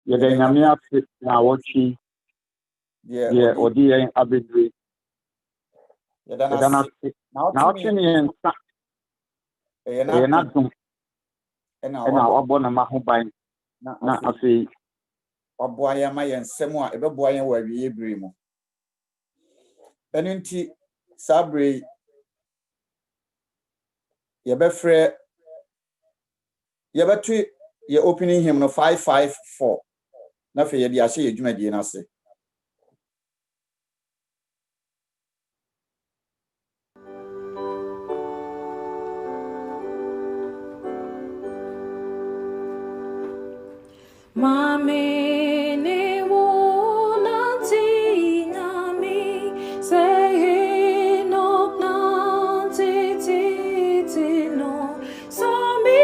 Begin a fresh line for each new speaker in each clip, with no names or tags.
Yɛda Nyame ase na awɔtwe deɛ ɔde yɛn abɛdure. Yɛda n'ase na ɔtwe ne yɛn nsa ɛyɛ n'adom ɛna wabɔ ne ma ho ban na afei waboa yɛn ma yɛn nsɛm a ɛbɛboa yɛn wɔ awie bere mu. Ɛno nti saa bere yi yɛbɛto yɛ opening hymn no 554 na afei yɛde ahyɛ yɛ dwumadie no ase.
Mami ne wo nanti nami say no nanti ti no sami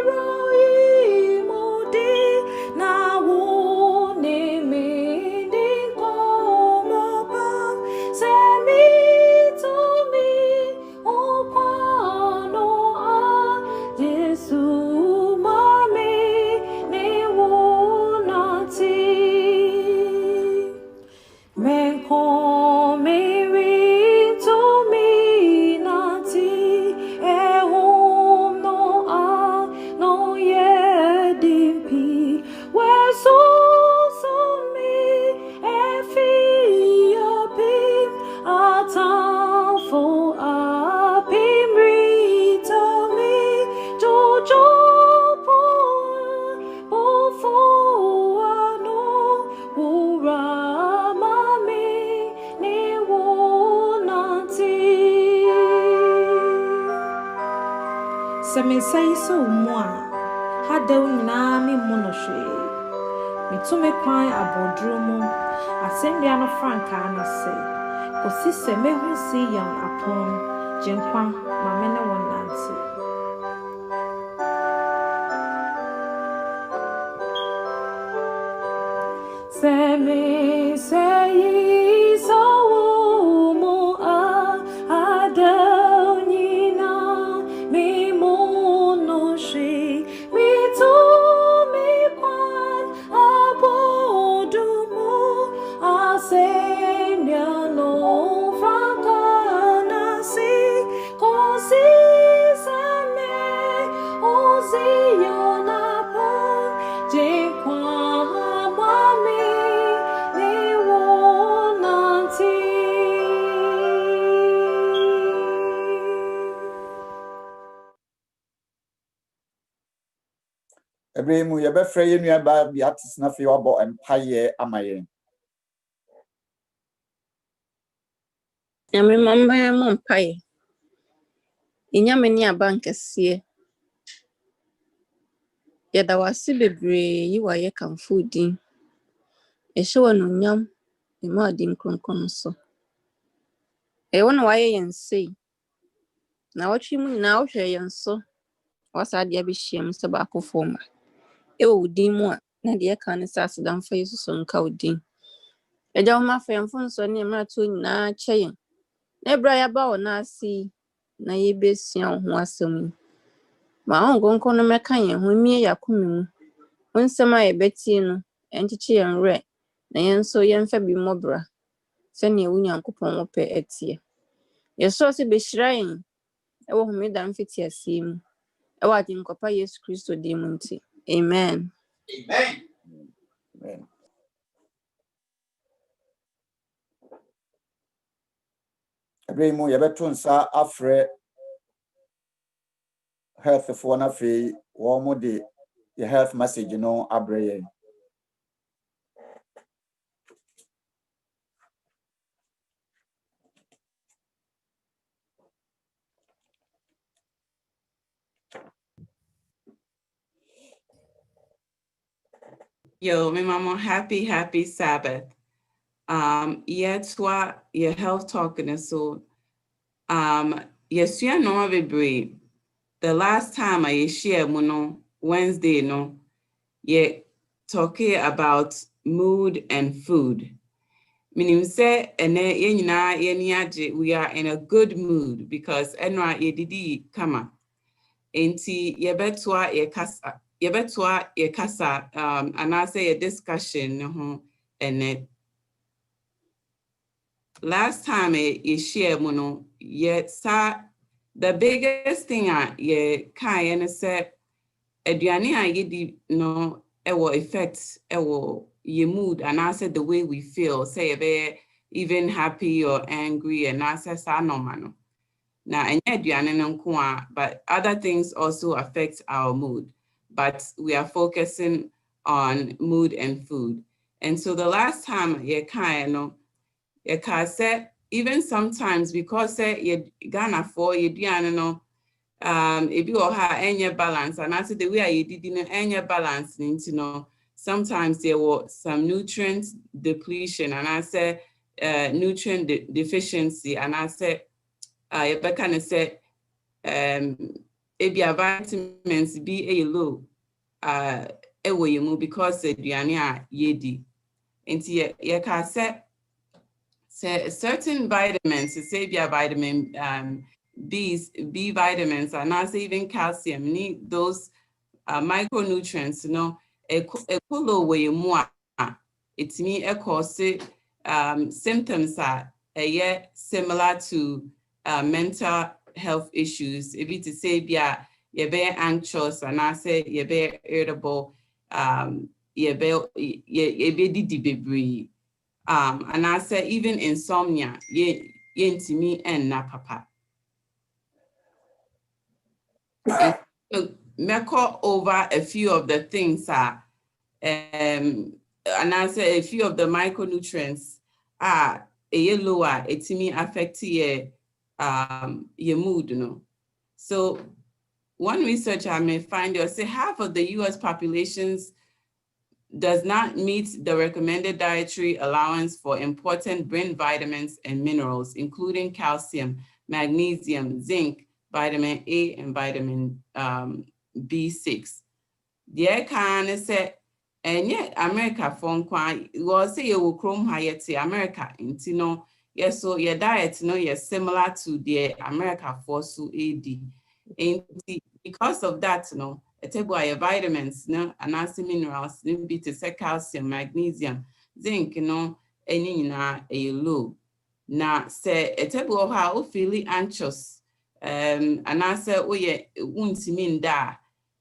roi modi na wo ne me di como pa sami to me o pano a Jesus. Say so moi had the nami monoshe me to me kwan abodromo asembiano franka na say kosise me hu si yan apon jenkwa mamene wonanti say me say so mo
Ebremu yɛbɛfrɛ yɛn nua ba bi ates na afei wabɔ mpaeɛ ama yɛn.
Nyame mamba mo mpaeɛ. Inyame ni abankɛseɛ. Yɛda wase bebree yi wa yɛ kamfo din. Ɛhyɛ wɔ no nyam ma din kronkron so. Ɛwɔ na wayɛ yɛn sei. Na wɔtwe mu na wohwɛ yɛn so. Wasa de abɛhyia mu sɛ baakofo ma. Ewo din mu a na de ka ne sase damfa Yesu so nka odin. Eja wo ma fa yɛmfo nso ne mra to nyina kyɛ yɛn. Na bra ya ba wo na asi na yɛbɛsua wo ho asɛm. Ma ongonko no mɛka yɛn ho mie yakome mu. Onsɛm a yɛbɛtie no ɛnkyekye yɛn rɛ na yɛn so yɛmfa bi mmɔbra. Sɛnea wo Nyankopɔn wo pɛ atie. Yɛsɔ se behyira yɛn. Ɛwɔ homeda mfiti asie mu. Ɛwɔ adenkɔpa Yesu Kristo din mu nti. Amen.
Amen. Amen. Ebremu yɛbɛto nsa afrɛ health for na fe wo mo de the health message no abrɛ yɛn.
Yo, my mama, happy Sabbath. Yetwa your health talking so yes, you know bebre. The last time I share mono Wednesday no ye talking about mood and food. Meaning say ene yenyina yeniaje we are in a good mood because enwa ye didi kama. Enti ye betwa ye kasa Yebetwa ye kasa and I say a discussion and it last time ye share mono ye sa the biggest thing ye kai say aduane a yedi no ewo effects ewo ye mood and I said the way we feel say be even happy or angry and I say sa normal. Now, but other things also affect our mood, but we are focusing on mood and food. And so the last time you said, even sometimes because you Ghana for you if you have any balance, and I said the way you didn't any balance, sometimes there was some nutrient depletion, and I said nutrient deficiency, and I said you kind of say vitamins be a low because aduane a yedi nti ye ka say certain vitamins say vitamin B vitamins and also even calcium need those micronutrients ekolo we mu a etimi cause symptoms are similar to mental health issues. If it's to say you're very anxious and I say you're very irritable, you're very and I say even insomnia, to me and na papa. Meko over a few of the things and I say a few of the micronutrients are lower, it to me affect your mood, So one researcher I may find or say half of the US populations does not meet the recommended dietary allowance for important brain vitamins and minerals, including calcium, magnesium, zinc, vitamin A, and vitamin B6. The kind say, and yet America phone was say you will chrome higher to America, yes, so your diet, yes, similar to the America for so AD. And because of that, a table of vitamins, and also minerals, be to say calcium, magnesium, zinc, any a low. Now, say a table of how feeling anxious, and I say, oh, yeah, won't mean that.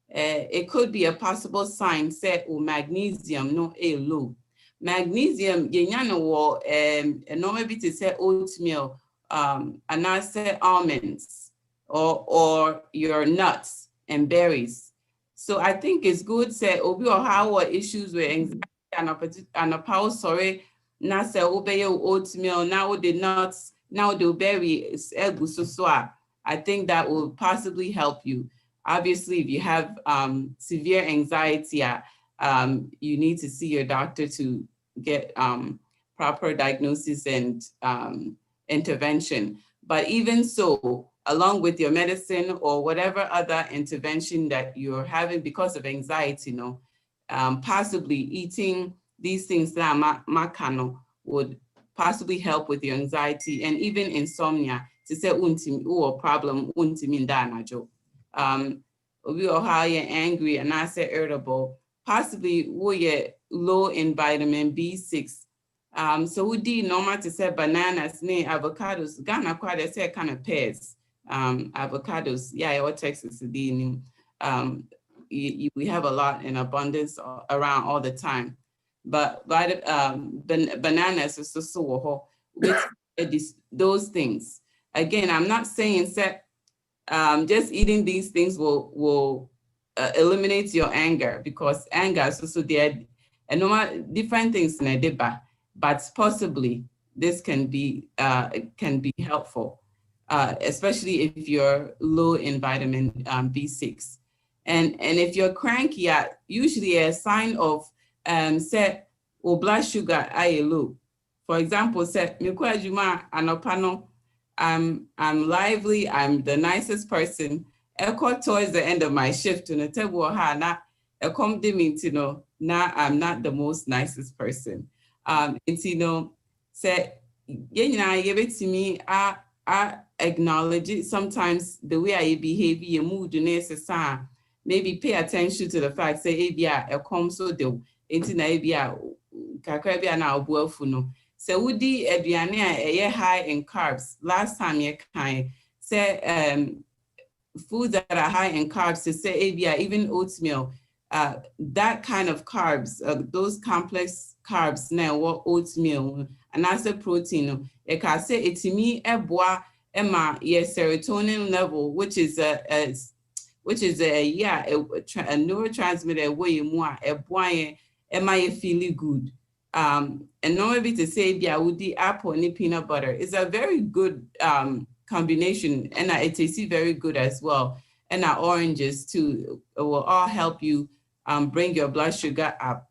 It could be a possible sign, say, magnesium, a low. Magnesium, and maybe to say oatmeal, and I say almonds, or your nuts and berries. So I think it's good, say, obi or how issues with anxiety and a power, sorry, na say obey oatmeal, now the nuts, now the berries, I think that will possibly help you. Obviously, if you have severe anxiety, you need to see your doctor to get proper diagnosis and intervention. But even so, along with your medicine or whatever other intervention that you're having because of anxiety, possibly eating these things that makano would possibly help with your anxiety and even insomnia. To say or problem najo. We are high and angry and I say irritable, possibly we low in vitamin B6. So we did normal to say bananas, avocados, Ghana quite say kind of pears, avocados, yeah, or Texas, we have a lot in abundance around all the time. But bananas is so with those things. Again, I'm not saying that just eating these things will eliminate your anger, because anger is also there, and normal different things in a deba, but possibly this can be helpful, especially if you're low in vitamin B6, and if you're cranky, usually a sign of say or blood sugar low. For example, say anopano. I'm lively, I'm the nicest person. Towards the end of my shift, now I'm not the most nicest person. Say, give it to me, I acknowledge it. Sometimes the way I behave, your mood, maybe pay attention to the fact, say, ebia, a come so do, into na ebia, kakrabia na obuafu no. So woody eduane high in carbs. Last time you kind say foods that are high in carbs, to say ebia, even oatmeal, that kind of carbs, those complex carbs now, what oatmeal and as a protein, I can say it's me eboa emma yes serotonin level, which is a neurotransmitter way more eboa emma you feel good. And normally to say biaudi apple and peanut butter is a very good combination, and it tastes very good as well. And our oranges too will all help you bring your blood sugar up.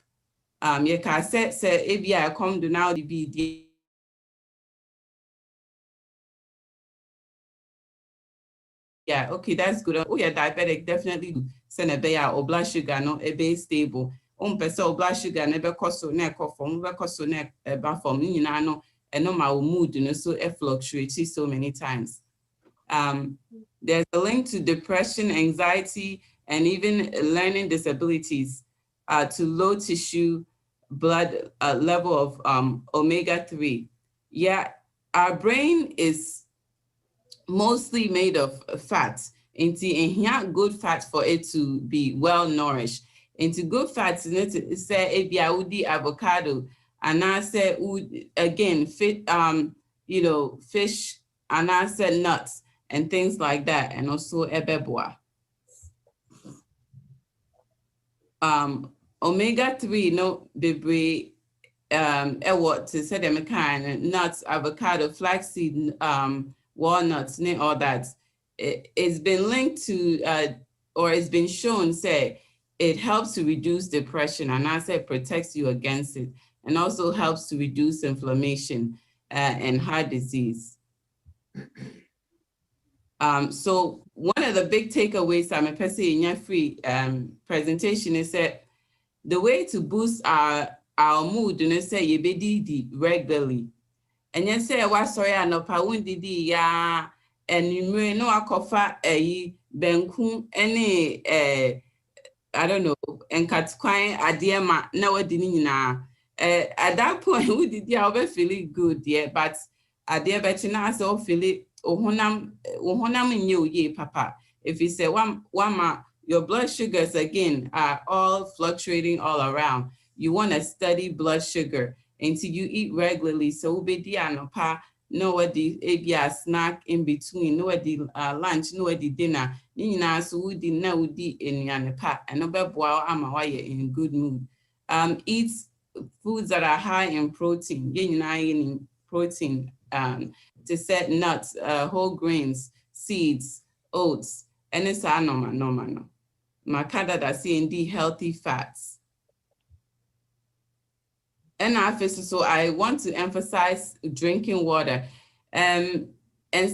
You can say ABI come to now the be yeah, okay, that's good. Oh, yeah, diabetic definitely send a bear or blood sugar no a base stable. Person blood sugar never cost so neck or from never cost so neck about from no and no my mood, you know, so it fluctuates so many times. There's a link to depression, anxiety, and even learning disabilities to low tissue blood level of omega-3. Yeah, our brain is mostly made of fats. Into here good fat for it to be well nourished. Into good fats, say ebiaudi avocado, and I say again fit you know, fish, and I said nuts and things like that, and also ebeboa. Omega-3 no bebre what to say them kind nuts, avocado, flaxseed, walnuts, all that. It's been linked to or it's been shown say it helps to reduce depression, and I said protects you against it, and also helps to reduce inflammation and heart disease. So one of the big takeaways I'm a person in your free presentation is that the way to boost our mood, and say you be regularly, and you say what sorry I no pa didi ya, and you may know a kofa benku any I don't know and cat kwine adiema na wadini na at that point we did ya feeling good, yeah, but adia better na so feel it. Ohonam in you ye papa. If you say one your blood sugars again are all fluctuating all around. You want a steady blood sugar until you eat regularly. So be pa no the abia snack in between, no the lunch, no the dinner. Nina so we did now in pa and no bow ama in good mood. Eat foods that are high in protein, in protein. To set nuts, whole grains, seeds, oats, and it's a no. Makada da CND healthy fats. And so I want to emphasize drinking water. And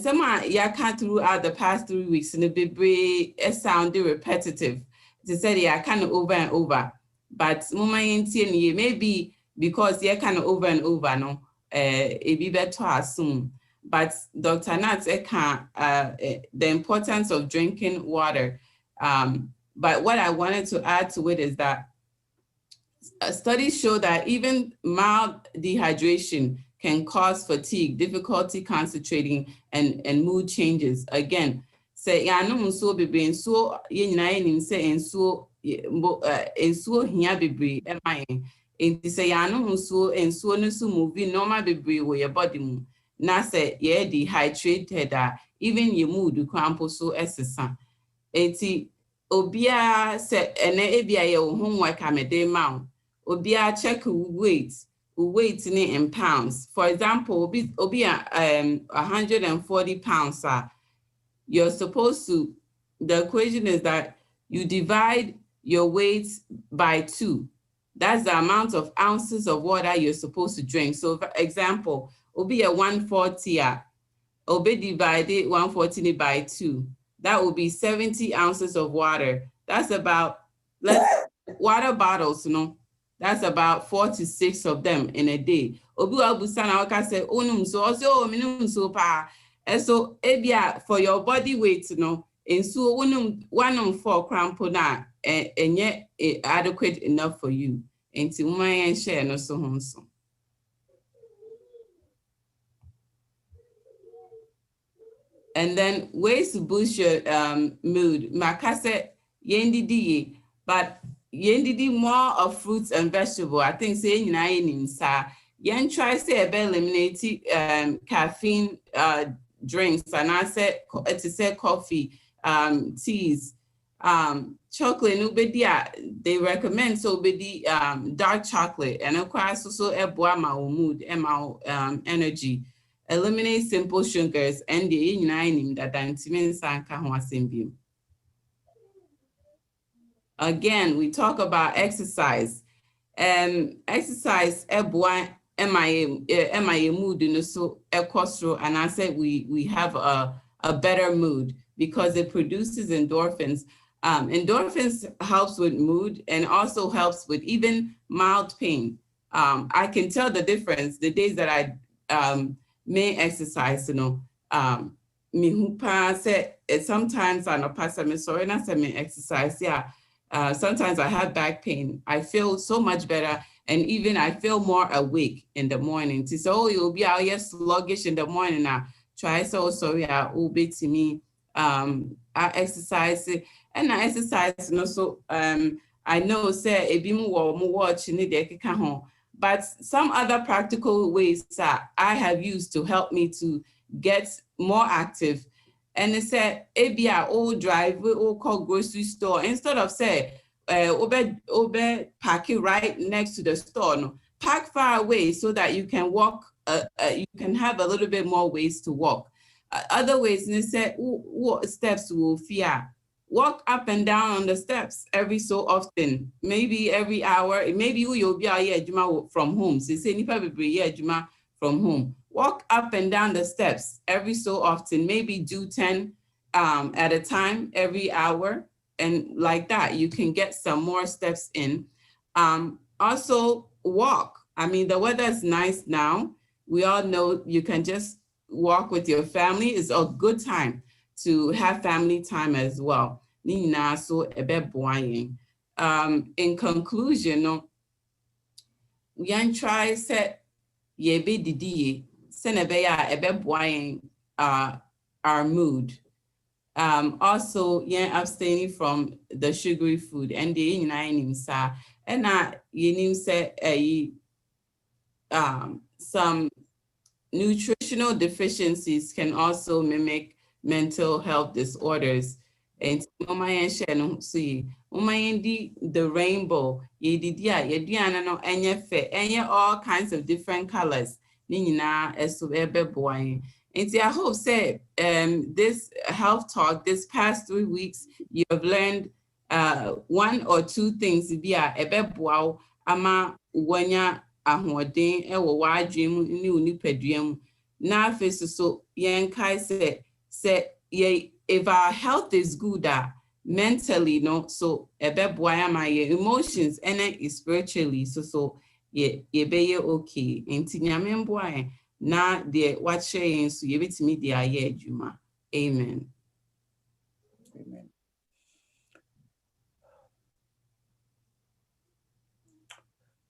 some yaka throughout the past 3 weeks, and it sounded repetitive. To say yeah, kind of over and over. But maybe because yeah, kind of over and over, no, it be better to assume. But Dr. Nat the importance of drinking water. But what I wanted to add to it is that studies show that even mild dehydration can cause fatigue, difficulty concentrating, and mood changes. Again, say ya no so bebre so ye nyina nim say so hia bebre e man enti say ya no so no so move normal bebre wo your body mu. Na say you're dehydrated, even your mood crampo so esesa. Eti obia say ene ebia ye homework amede ma. Obia check weight in pounds. For example, obia 140 pounds. You're supposed to, the equation is that you divide your weight by 2. That's the amount of ounces of water you're supposed to drink. So for example, Obi a 140, Obi divided 140 by 2. That would be 70 ounces of water. That's about, water bottles, you know, that's about 4 to 6 of them in a day. Obi wa busana waka say, onum so also minum so pa. And so ebia for your body weight, you know, And so one on 4 crampo na and yet adequate enough for you. And to my and share no so handsome. And then ways to boost your mood. Makase yendidi, but yendidi more of fruits and vegetables. I think saying in sa yen try say eliminate caffeine drinks, and I said to say coffee, teas, chocolate. Nobody they recommend so be dark chocolate, and of course also my mood and my energy. Eliminate simple sugars and the uniting that again, we talk about exercise. Exercise MIA mood in so and I said we have a better mood because it produces endorphins. Endorphins helps with mood and also helps with even mild pain. I can tell the difference the days that I may exercise, me who say sometimes I know pass me sorry not say me exercise. Yeah. Sometimes I have back pain. I feel so much better, and even I feel more awake in the morning. So you'll be out here sluggish in the morning now. Try so sorry I will be to me. I exercise and I exercise so I know say a bit more watch in the home. But some other practical ways that I have used to help me to get more active. And they said, ABI, old drive, we all call grocery store. Instead of say, pack it right next to the store, no, park far away so that you can walk, you can have a little bit more ways to walk. Other ways, they said, what steps will fear? Walk up and down on the steps every so often, maybe every hour. Maybe you'll be out from home. So say, from home. Walk up and down the steps every so often, maybe do 10 at a time every hour. And like that, you can get some more steps in. Also walk. I mean, the weather is nice now. We all know you can just walk with your family. It's a good time to have family time as well. In conclusion, we can try set ye be didi our mood. Also, abstaining from the sugary food and the some nutritional deficiencies can also mimic mental health disorders. And see the rainbow, all kinds of different colors. And I hope say this health talk, this past 3 weeks, you have learned 1 or 2 things via ebeboa ama wanya ahoden ewo wadwem ni onipadua na face so yen kai say if our health is good mentally no so ebeboa ama your emotions and spiritually so ye be okay enti nyame mboa na de what saying so ye betimi de aye adwuma. Amen.
Amen.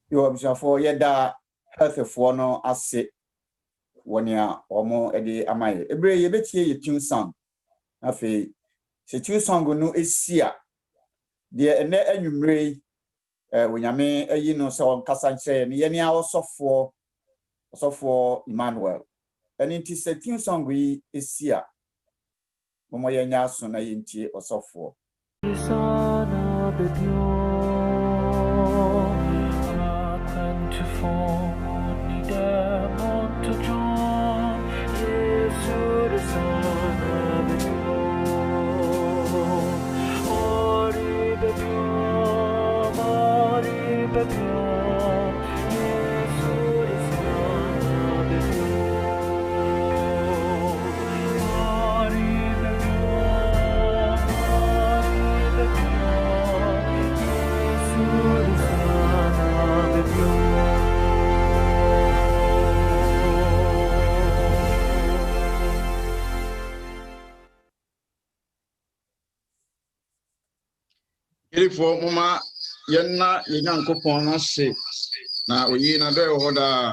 You observe for yeda health for no ase wonia omo ede amaye ebre ye betie ye tune song afi se tune song no esia de ene anwumre wonyame ayi no se on kasa nche ne ye ne awosofo Emmanuel and it is a tune song we esia momo ye nya so na yentie osofo for Mama Yena Yanko Pona say. Now we in a day order.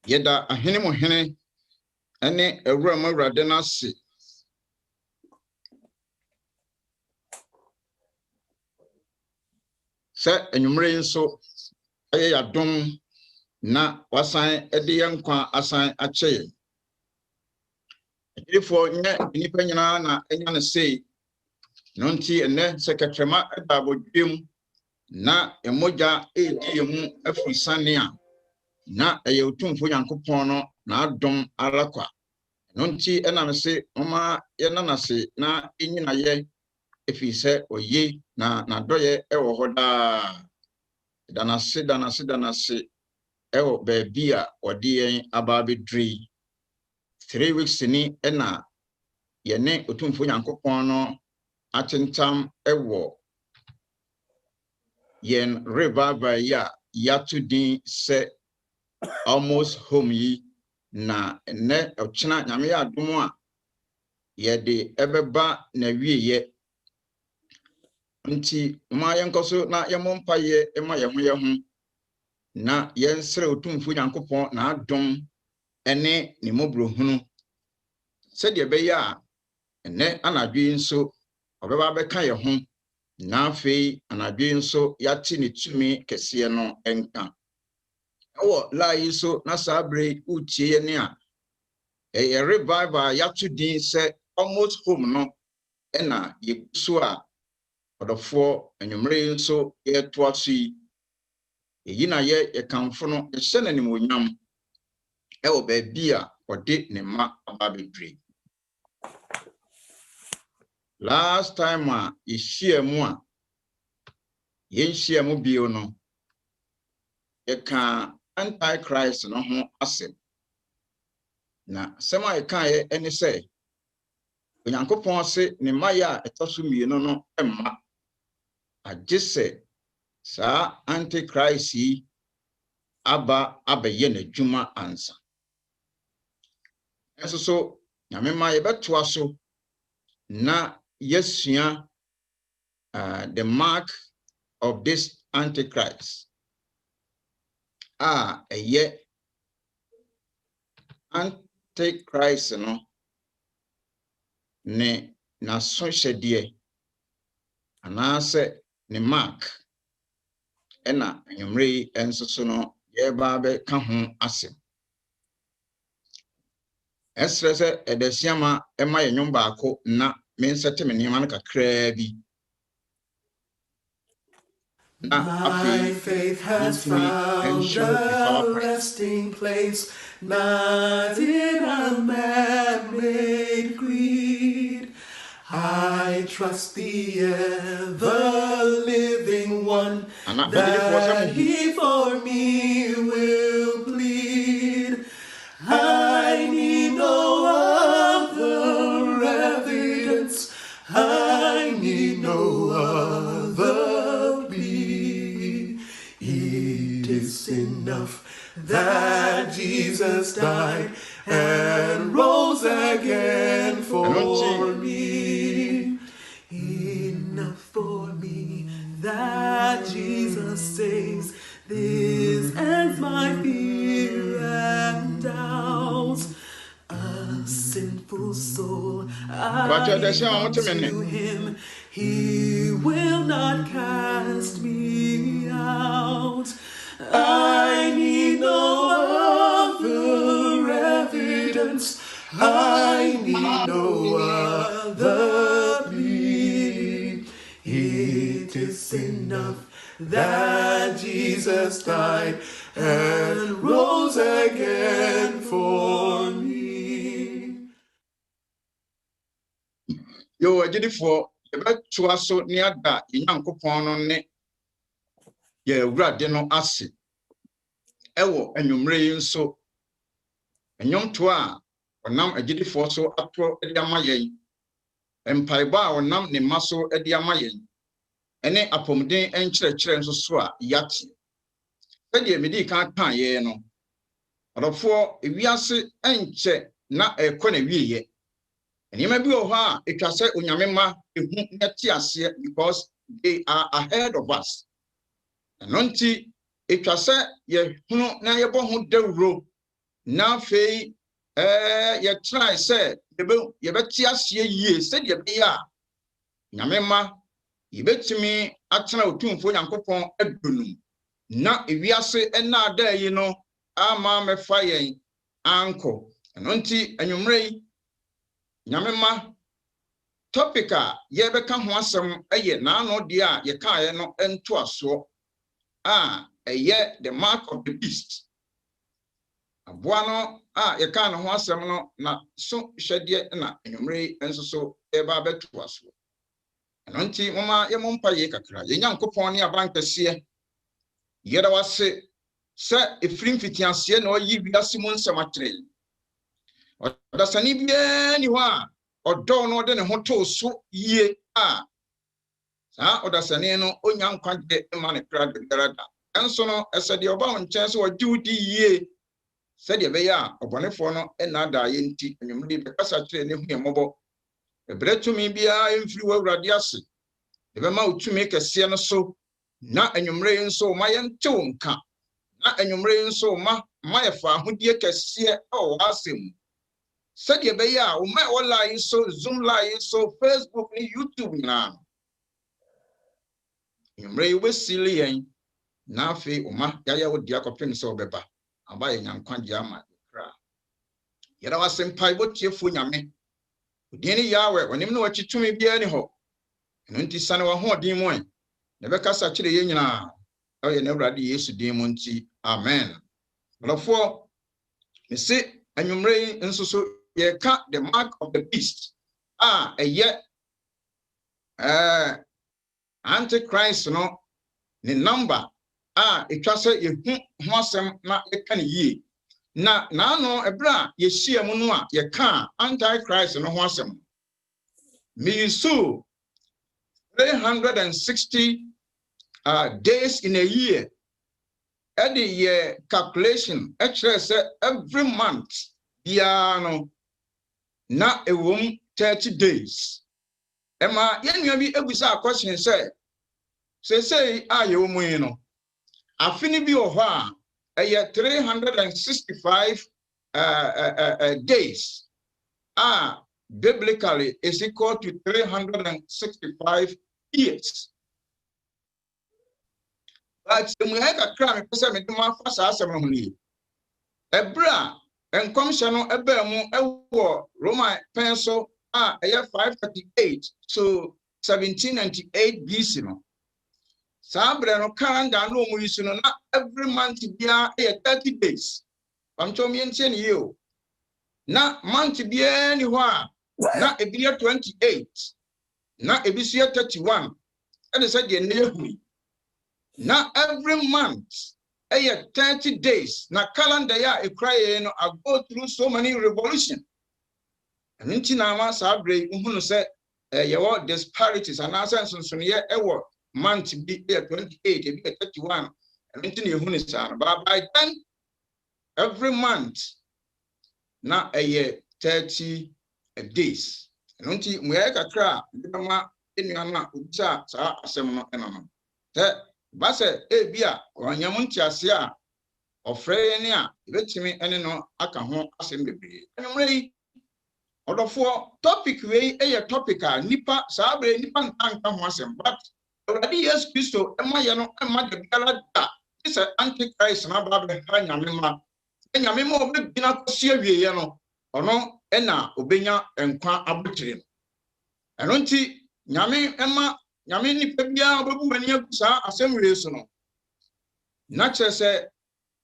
Yeda a henemo hene, ene a rama radena si. Set a numerain so a dom na wasan edian kwa asan ache. Therefore, Nipena na Enyana say, Nonti and then Secretama Edabo Jim na emoja edium efrisania na eyotum fo yankopono na adom alakwa nonti enam se oma yenana se na enyina ye efise oye na doye ewo hoda danase ewo baabia odi yen ababedri 3 weeks ni ena yene otumfo yankopono atentam ewo yen revival ya to din se almost home yi na ne ochina nyame ya adom a ye de ebeba na wieye nti ma yenkoso na yemompa ye ema ye ho na yensere otumfo nyankopon na adom ene ni mobrohunu se de be ya ene anadwe nso obeba beka ye ho na afei anadwe nso yati ne tumi kese no enka ewo la yiso na sabre utie ne a revival yatu din se almost home no ena yeguso a odofo enwumre nso ye toaso yi na ye kanfo no ehye na nimonyam ewo ba bia ode ne ma ababedre last time a yehia mu a yenhia mu bio no ye kan Antichrist no ho asem na sema ekaye ene se onyankopon se ne maya etoso mienu no emma agese sa Antichrist yi aba abaye na dwuma ansa enso so nyame ma ye beto aso na yesua the mark of this Antichrist eye Antichrist no ne na so hyede anase ne mark ena anwumre enso so no ye ba be ka ho asem esrese edesiama ema ye nwom baako na mensete me nima na kakra bi.
My faith has found a resting place, not in a man-made creed. I trust the ever-living one, that he for me will plead. I need no other evidence, I need no other. It is enough that Jesus died and rose again for me. Enough for me that Jesus saves. This ends my fear and doubts. A sinful soul, I belong to him. He will not cast me out. I need no other evidence. I need no other plea. It is enough that Jesus died and rose again for me.
Yo, for to us so near that Yankopon on ne ye rade no ase ewo enwumre nso enyom to a onam agidifo so atro edi amayen empaiba a onam ne maso edi amayen ene apomden enkyerɛkyerɛ nso so a yate sɛdeɛ medi kan ye no Adofo ewiase enche na ekone wiye. Enima bi oha etwase onyamema ehu neti ase because they are ahead of us. Enonti etwase ye hunu na ye bo ho dawro na fei ye try say ye beti ase yie se de be ya nyamema ye betimi atena otumfo Nyankopɔn adunum na ewiase ena ada yi no ama mefa yen anko. Enonti anwumrei nyamema topica ye beka ho asem eye na no de a ye kae no ento aso eye the mark of the beast. Aboa no ye ka no ho asem no na so hwede na anwumrei enso so e ba beto aso. Enonti mama ye mompa ye kakra ye Nyankopɔn ne abankese ye da wase se efrim fitianse na oyi wiase mu nsem akyere. Odasani bia ni ho a odo no de ne ho to so yie saa odasani no onya nkwagye ma ne kra de garada enso no esede oba wonchen so odiudi yie sede be ya obonefo no na da ye nti anwumri be kasa kire ne hu emobo ebretumi bia emfiri wawurade ase ebe ma utumi kese no so na anwumri nso ma ye ntew nka na anwumri nso ma yefa ahodie kese o asem. Said ye be ya, o my online so Zoom live so Facebook ni YouTube na. Yumre we sili yen na fe o ma ya wo dia kopem so beba. Aba ye nyankwaje ama kra. Yeda wasempai botiefo nyame. Odi yawe onim na wachitumi bia ni ho. Eno nti sane wa ho odin mo en. Ne be kasa kire ye nyina. O ye na Awurade Yesu din mo nti. Amen. Lofo me se anwumre nso so ye ka the mark of the beast Antichrist no ne number etwase ye hu asem na ye ka ne yie na no ebra ye hia mu no a ye ka Antichrist no ho asem me so 360 days in a year at the year calculation actually say every month no na ewom 30 days. Ema yenua bi ebusa question say aye omu yi no afini bi o ho a 365 days biblically is equal to 365 years. But we have a crime person me ma fa sa asem ho ni ebra enkomsha no ebe mu ewo Roman pencil 538 so 1798 BC no sabre no calendar no mu yisu no na every month bia 30 days pamcho mi enche ni yo na month bia ni ho na ebia 28 na ebisia 31 and say de ne hu na every month 30 days na calendar ya ekraye no I go through so many revolution and nti na ma sabre uhunu se ye what disparities and nonsense so ye ewo month be 28 be 31 and nti na ehunu sa but by then every month na 30 days and nti mo ye kakra ma enua na ubisa sa asem no enano base ebia onyam ntiase a ofre ne a betimi ene no aka ho asem bebre enumre odofo topic we topic a nipa sabre nipa ntanka ho asem but already yes Christo ema ye no ema de bela da is Antichrist na ba be ha nyame ma obegina kosi awie ye no ono ena obenya enkwa abotire eno nti nyame nipa bia obebu mani akusa asem so no na chese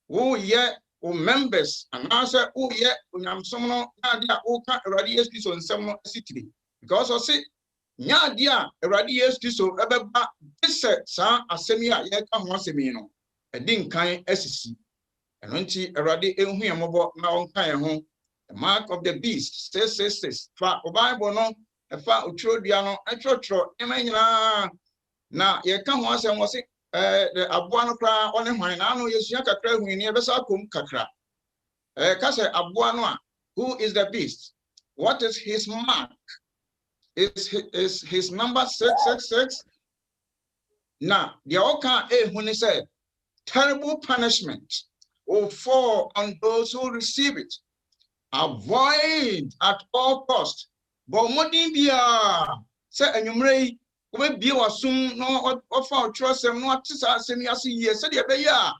wo ye o members anasa wo ye onyamsom no na dia wo ka Awurade Yesu Kristo nsem no asitiri because o se nya dia Awurade Yesu Kristo ebeba dise sa asem ya ye ka ho asem yi no edi nkan asisi eno nti Awurade enhu yemobo na onkan ye ho the mark of the beast 666 fa o Bible no efa otrodua no etwotro emanyina na ye ka ho asem wo se the aboa no kra one hwan na no yesua kakra hu ni ebesa kom kakra Who is the beast? What is his mark? Is his number 666? Now, the Oka Ehuni said, terrible punishment will fall on those who receive it. Avoid at all cost. But Modibia said, and you may be soon no offer trust and not to say, yes, said, yeah,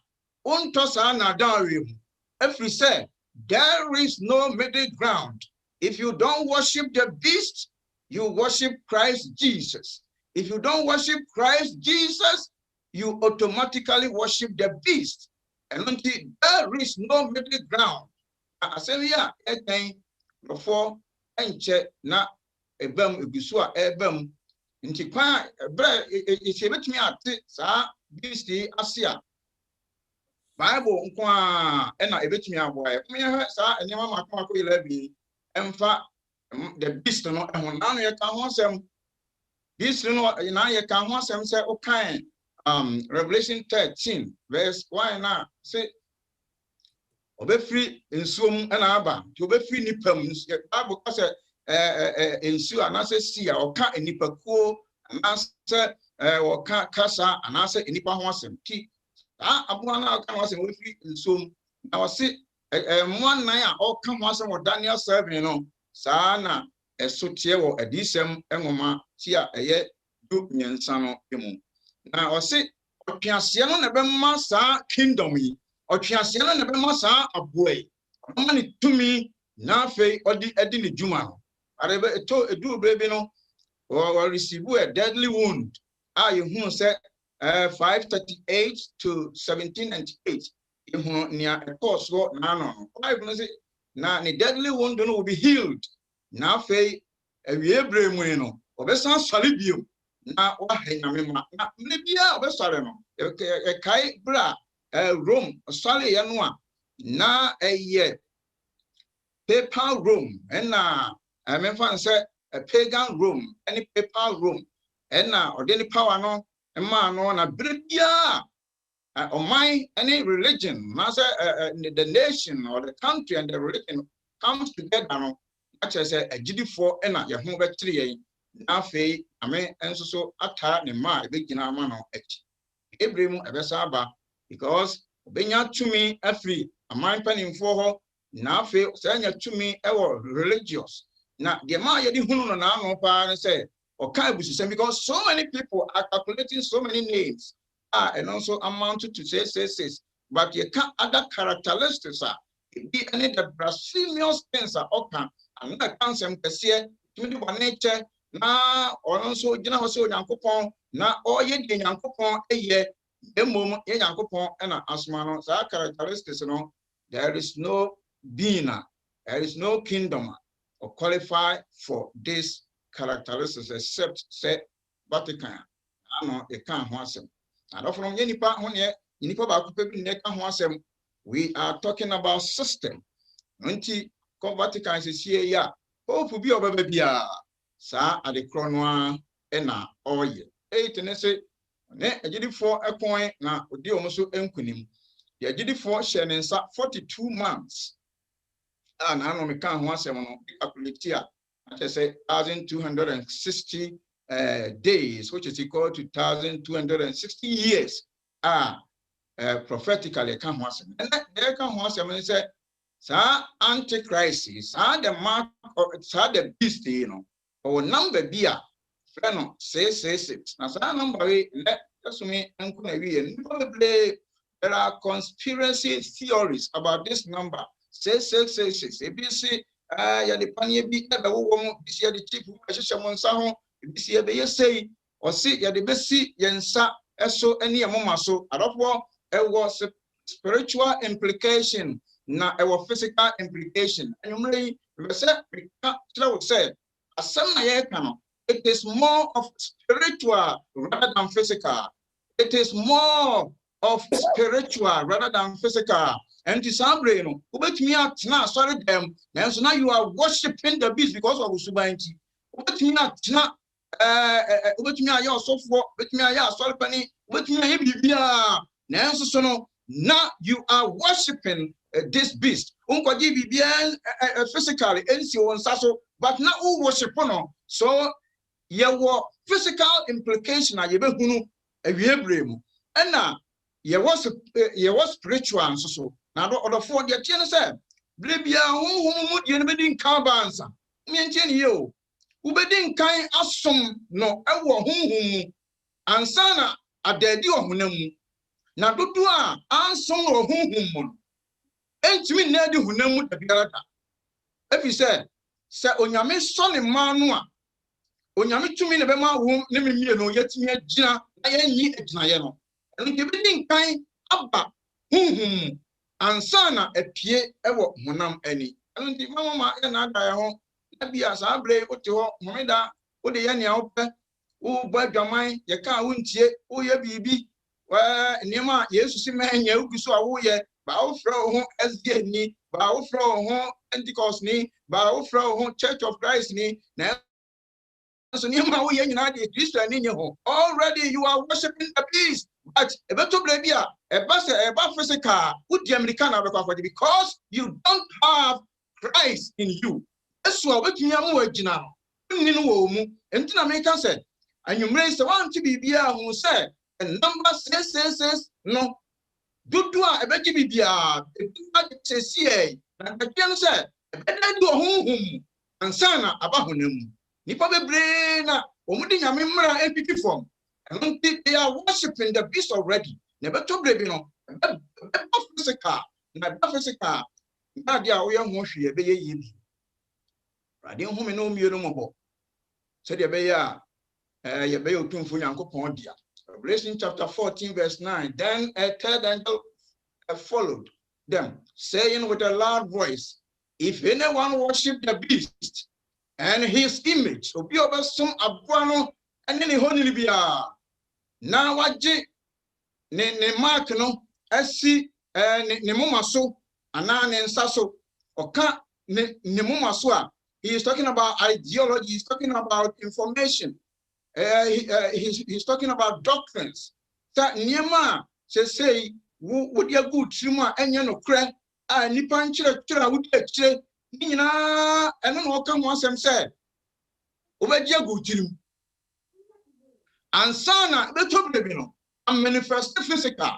on Tosana Darim. If we say, there is no middle ground. If you don't worship the beast, you worship Christ Jesus. If you don't worship Christ Jesus, you automatically worship the beast. And until there is no middle ground. I say, yeah, before and check na ebam ebisua ebam nti kwa bra e betumi ate saa beast asia Bible nko a na ebetumi aboa e me saa enema makoma ko 11 emfa the beast no ehon na no ye ka ho asem beast no na ye ka ho asem say okan Revelation 13 verse 1 na say obefri ensuom na aba ti obefri nipam Bible ka say ensu anase sia oka enipakuo anase oka kasa anase enipa ho asem ti aboa na aka ho asem obefri ensuom na wose mwanan a oka ho asem wo Daniel 7 no saa na esotie wo adisem enwoma ti a eye du nyensa no emu na wose otwease no na be ma saa kingdom yi otwease no na be ma saa aboe ma ni tumi na fe odi edi ni juma no arebe eto edu baby no or receive a deadly wound you who say 538 to 1798 you who near a course what no na the deadly wound no will be healed na fe ewie bremu no obesan solibio na wa henyamema na nebia obesare no e kai bra Rome sale ya no na eye papal Rome na memfan say a pagan Rome any papal Rome na ordinary power no ma no na bredia my any religion na say the nation or the country and the religion comes together no actually say agidifo na ye ho betire yen na fe ame enso so ata ne ma begina ma no echi ebremu ebesa aba because obenya tumi afri aman panimfo ho na fe sanya tumi ewo religious na the ma ye di hunu no na no pa say oka abususem because so many people are calculating so many names and also amounted to say but you can't other characteristics be any the blasphemous things are open and that comes and kese to the one nature na also gina ho se onyankopon na oye de nyankopon eye emom ye nyankopon na asma no sa characteristics no there is no being there is no kingdom or qualify for this characteristics except say Vatican no e kan ho asem and from nipa ho ne nipa ba ko pebi ne kan ho asem we are talking about system nti ko Vatican se sie ya hope bi obaba bia sa ade kronoa na oye ne se ne agidifo ekon na odi omuso enkunim the agidifo hye ne nsa 42 months na no me kan ho asem no calculate I say 1260 days, which is equal to 1260 years. Prophetically, come once. And there come once and say, "Sir, Antichrist, sir, the mark of sir, the beast, you know, or number beer, friend, say 6. Now, sir, number let us me and probably there are conspiracy theories about this number. Say 666. ABC. Ya de panie bi ebe wo mo bisi ya de chief ahyehyɛ mo nsa ho bisi ebe ye sei o si ya de besi ye nsa eso ene ye moma so adofo ewo spiritual implication na ewo physical implication anumre we say we say asem na ye ka no it is more of spiritual rather than physical. It is more of spiritual rather than physical. And to some brain, ubetumi atena sorry them. So now you are worshiping the beast because of usubanti. Ubetumi atena ubetumi aya osofo, ubetumi aya sorry pani, ubetumi aya bibia. Nanso so no, now you are worshiping this beast.
Unkoji bibian physically ensi won saso, but na who worship no. So ye wo physical implication na ye be hunu awiebre mu. Ena ye was spiritual so. Na do odofo de tie no say blebia honhom mu de no be din kan bansa. Mientie ne yo. Wo be din kan asom no ewo honhom mu. Ansana adadi ohunam mu. Na dodo a ansom no honhom mu. Entimi na di hunam mu da biara da. Efi se onyame so ne ma no a onyame tumi ne be ma wo ne memie no yetimi agina na yenyi agina ye no. Eno ke be din kan aba honhom ansana epie ewo honam ani. Eno nti mama ya na ada ye ho na bia sa abre wote ho homeda wo de ye nea wo pe wo bo adwaman ye ka wo ntie wo ye bibi wa niema Yesu si ma nya uguso a wo ye ba wo fro ho SDA ni ba wo fro ho Pentecost ni ba wo fro ho Church of Christ ni na so niema wo ye nyina de Christian ni nye ho. Already you are worshiping the beast, but ebeto blabia eba physical would the American because you don't have Christ in you. That's what we can agina ni no wo mu enti na me ka say anwumre se wan ti bibia hu say number 666 no dudu a ebeji bibia se sie na ka no say ebeda di ohunhum ansana aba honam nipa bebre na omudi nyame mra epipi form and they are worshiping the beast already. Never to blame no physical na dia wo ye ho hwe be ye yi rade ho me no mienu mo so de be ya ye be otumfo Nyankopon dia. Revelation chapter 14 verse 9. Then a third angel followed them, saying with a loud voice, if anyone worship the beast and his image, obi obesum aboa no ene ne honini bia na waje ne mark no asi ne moma so ana ne nsa so oka ne moma so a he is talking about ideology, he's talking about information, he's talking about doctrines. That niema say wo dia good trimu a enye no kre a nipa nkyere wo dia kire ni nyina eno no ka mo asem say obedia good trimu ansana beto bebi no am manifest physical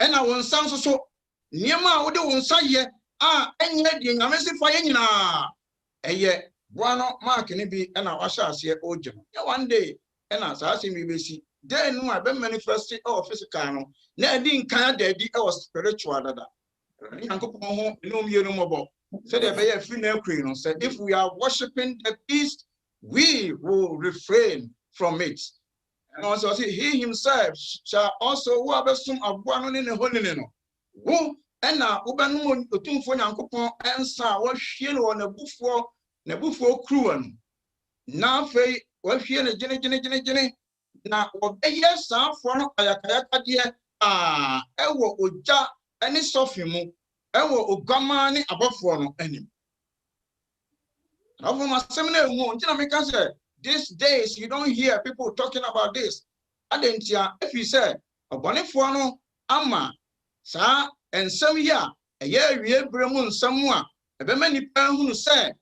ena won san so niema wo de won sa ye a enye de nyame se fa ye nyina eye boano mark ni bi ena wa sha ase oje ya one day ena sa ase mi besi then no a be manifest or physical no na di nkan da di or spiritual dada Nyankopon ho no mienu mobo said the be free na kure no said if we are worshiping the beast we will refrain from it. And also he himself shall also who abesum aboa no ne honene no wo ena ubanu otumfo Nyankopon ensa wo hwie no na bufuo kruwa no na fei wo hwie no gene na obeye sanfo no ayakayaka de ewo oja eni sofi mu ewo ogama ni abofo no anim na from asem na ehu ntina me ka say these days you don't hear people talking about this. Adentia if you say obonefo no ama sa ensem ya eye awie bremu nsem a ebema nipa hunu say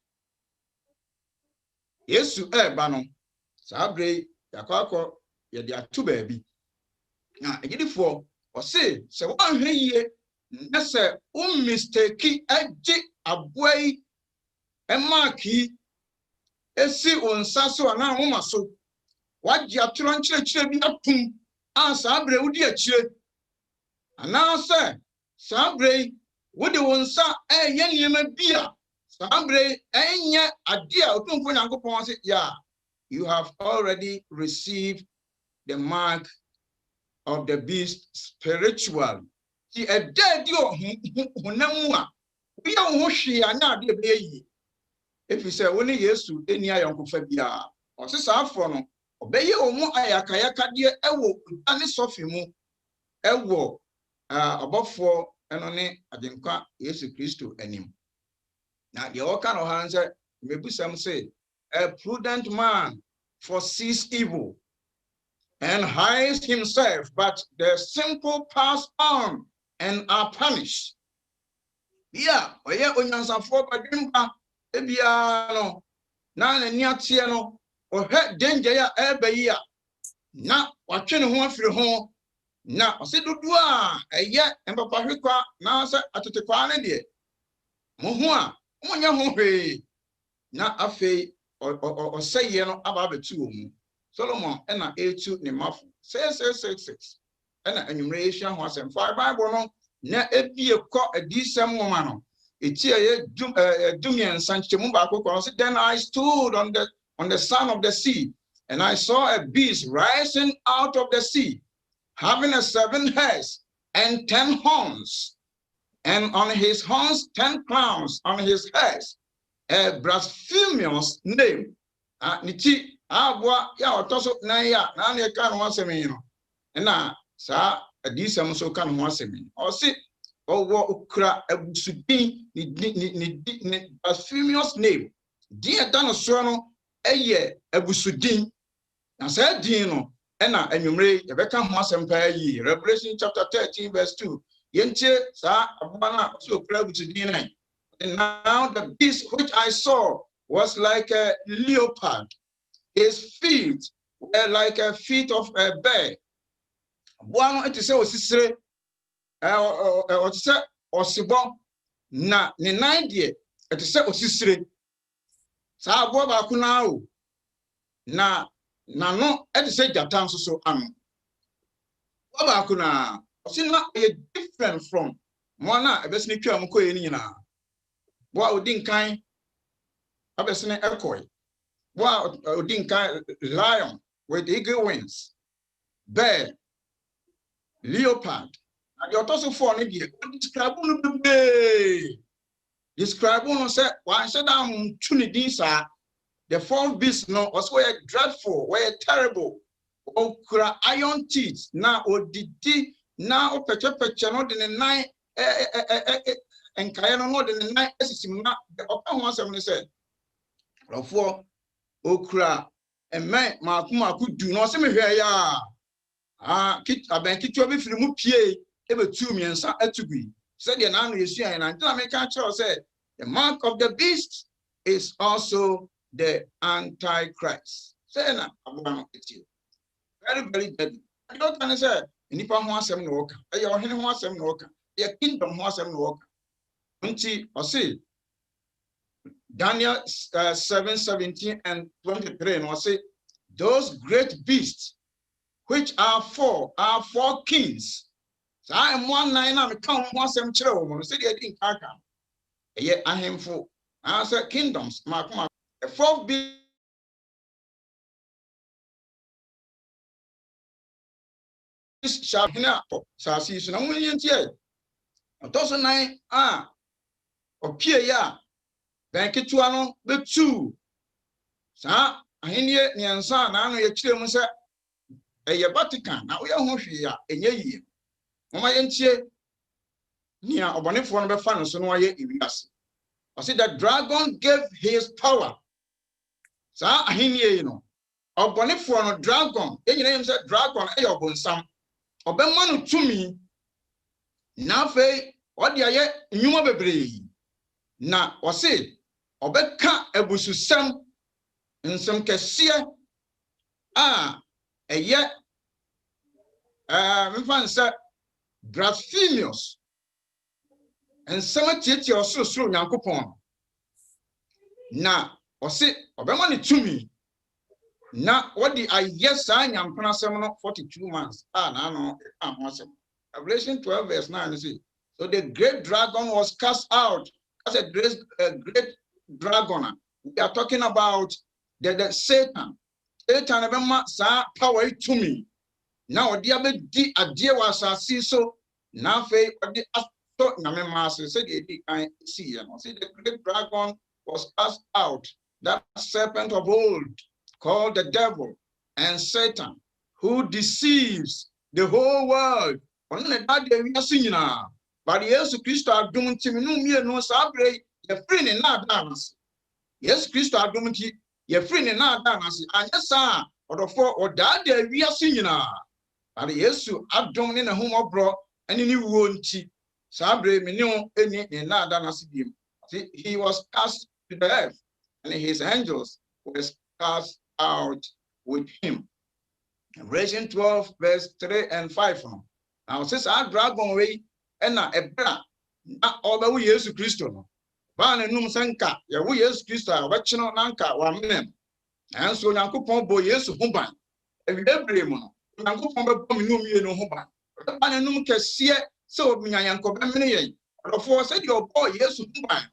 Yesu eba no sa bre yakwakọ ye de atu baabi na egidifo o se se wan hweye na se mistake agi aboai emaki esi onsa so na homa so waji aturo nkyerɛkyerɛ bi atum ansa abre wudi akyire ana se sabre wudi wonsa ye niema bia sabre enye ade a otumfo Nyankopon se ya you have already received the mark of the beast spiritual. Ti a dead yo hunamu a we ya ho hwe anya ade be yi if you say only Yesu eni ayonkofa bia o se saafo no obeye omu ayakayaka de ewo ani sofi mu ewo obofo eno ne adenkwa Yesu Kristo anim na de o ka no han se mebusam say a prudent man foresees evil and hides himself, but the simple pass on and are punished. Yeah, or yeah, onyansa for badimba, ebiano, na niatiano, or head danger ya ebe na watching one for home. Na ɔse dodoa ɛyɛ mpapa hwekwa na sɛ atetekwa ne de mo ho a monya ho hwee na afei ɔsɛyɛ no aba betu mu Solomon ɛna etu ne mafo 666 ɛna anwumre ehia ho asɛm fa Bible no na ebie kɔ adisɛm nwoma no eti ɛyɛ dumiɛnsa nkyɛmu baako kɔ ɔse then I stood on the sand of the sea and I saw a beast rising out of the sea having 7 heads and 10 horns, and on his horns 10 crowns, on his heads a blasphemous name. Niti abwa ya otoso na ya na ne kan ho asemi no na sa adisam so kan ho asemi o si owo okra abusudin ni blasphemous name dia dan so no eye abusudin na sa din no ena anwumre yebeka ho asɛmpa yi Revelation chapter 13 verse 2 yentie sa abana so okra abusudin nai. And now the beast which I saw was like a leopard. His feet were like a feet of a bear. One it is osisire osibo na ne nan de it is osisire. Sa abo ba ku na o na no it is jatan so anu. Ba ku na osina e different from one a ebesini twa am koye ni nyina. Wa odin kan abesene ekoi wa odin kan lion with eagle wings, bear, leopard, and the also for ne describe no say why say down tuni sa the fourth beast no was where dreadful, where terrible, okra iron teeth na odidi na opeche no de nine and Kayano more than the night system not the upper one 7 said. For okra and man, Makuma could do not see me here. Kit a bank it will be from Pie, ever 2 million to be. Said the name is here, and I make a child said the mark of the beast is also the Antichrist. Say na very, very deadly. I don't understand. Nipa ho asem no woka. Eya ohene ho asem no woka. Eya kingdom ho asem no woka. Unti ose Daniel 7:17 and 23 and say those great beasts which are four kings. So I am 1 9 am count one sem kire wo say they didn't kaka. Eye ahemfo. I say kingdoms makoma. The fourth beast shall be now. So see so na mun yentie. Otoso 9 opie ya banketua no betu sa ahenie niansa na ano ye kire mu se eye Vatican na wo ye ho hwe ya enye yie mama yentie nia obonefo no befa no so no ye ewiase o say the dragon gave his power sa ahenie no obonefo no dragon enyina yem se dragon eye obonsam obemma no tumi na fe odi aye nyuma bebre na ɔse ɔbɛka abususɛm nsɛm kɛseɛ ɛyɛ mfa nsa blasphemous nsɛm tietie ɔsorosoro Nyankopɔn na ɔse ɔbɛma ne tumi na wɔde ayɛ saa nyampena asɛm no 42 months na ano ho asɛm. Revelation 12 verse 9 say so the great dragon was cast out. As a great dragon. We are talking about the Satan. Satan ebema sa power to me. Now the abedi adie was so now fe odi aso na me master say the kan see no see the great dragon was cast out, that serpent of old called the devil and Satan, who deceives the whole world. Only that we are seeing now. But Jesus Christ adum ntimi no mie no sabre ye free ne na dance. Jesus Christ adum nti ye free ne na dance. Anya sa odofo oda da wiase nyina. But Jesus adum ne na homobro ene ni wuo nti Sabre minimum any nada he was cast to the earth, and his angels were cast out with him. Revelation 12, verse 3 and 5. Now, since I dragon way, and a bra, not all the years to Christo. Ban and Num Sanka, ya we yes Christo, watching on Anka, one man. And so Yankupon boy, yes, Humban. Every day, Mono, Yankupon Bominum, no Humban. Ban and Num Cassia, so me, Yanko, and the four said your boy, yes, Humban.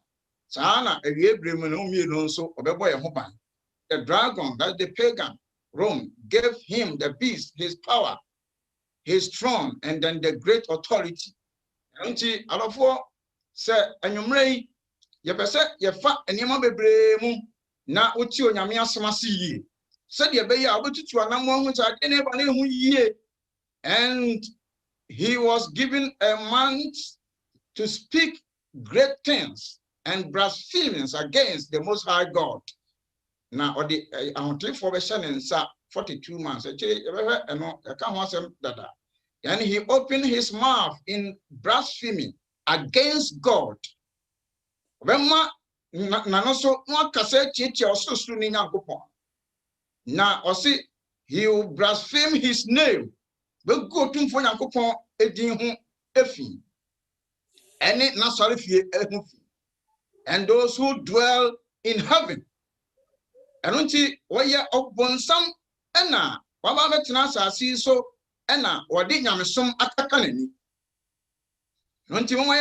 Sana, a year, no so, or the boy, Humban. The dragon, that's the pagan. Rome gave him the beast, his power, his throne, and then the great authority. Auntie, alofo say enyumrei ye pese ye fa enema bebre mu na oti onyame asomase yi. Said ye be ya obetutu anamo hu cha de ne ba ne hu yi. And he was given a month to speak great things and blasphemies against the Most High God. Now, or the for the 42 months. And he opened his mouth in blasphemy against God. Now, he will blaspheme his name. But go to for Yankopon edin efi. And those who dwell in heaven. And until we are upon some ena, Baba Vetinasa see so ena, or did Yamisum Atakanini. Until we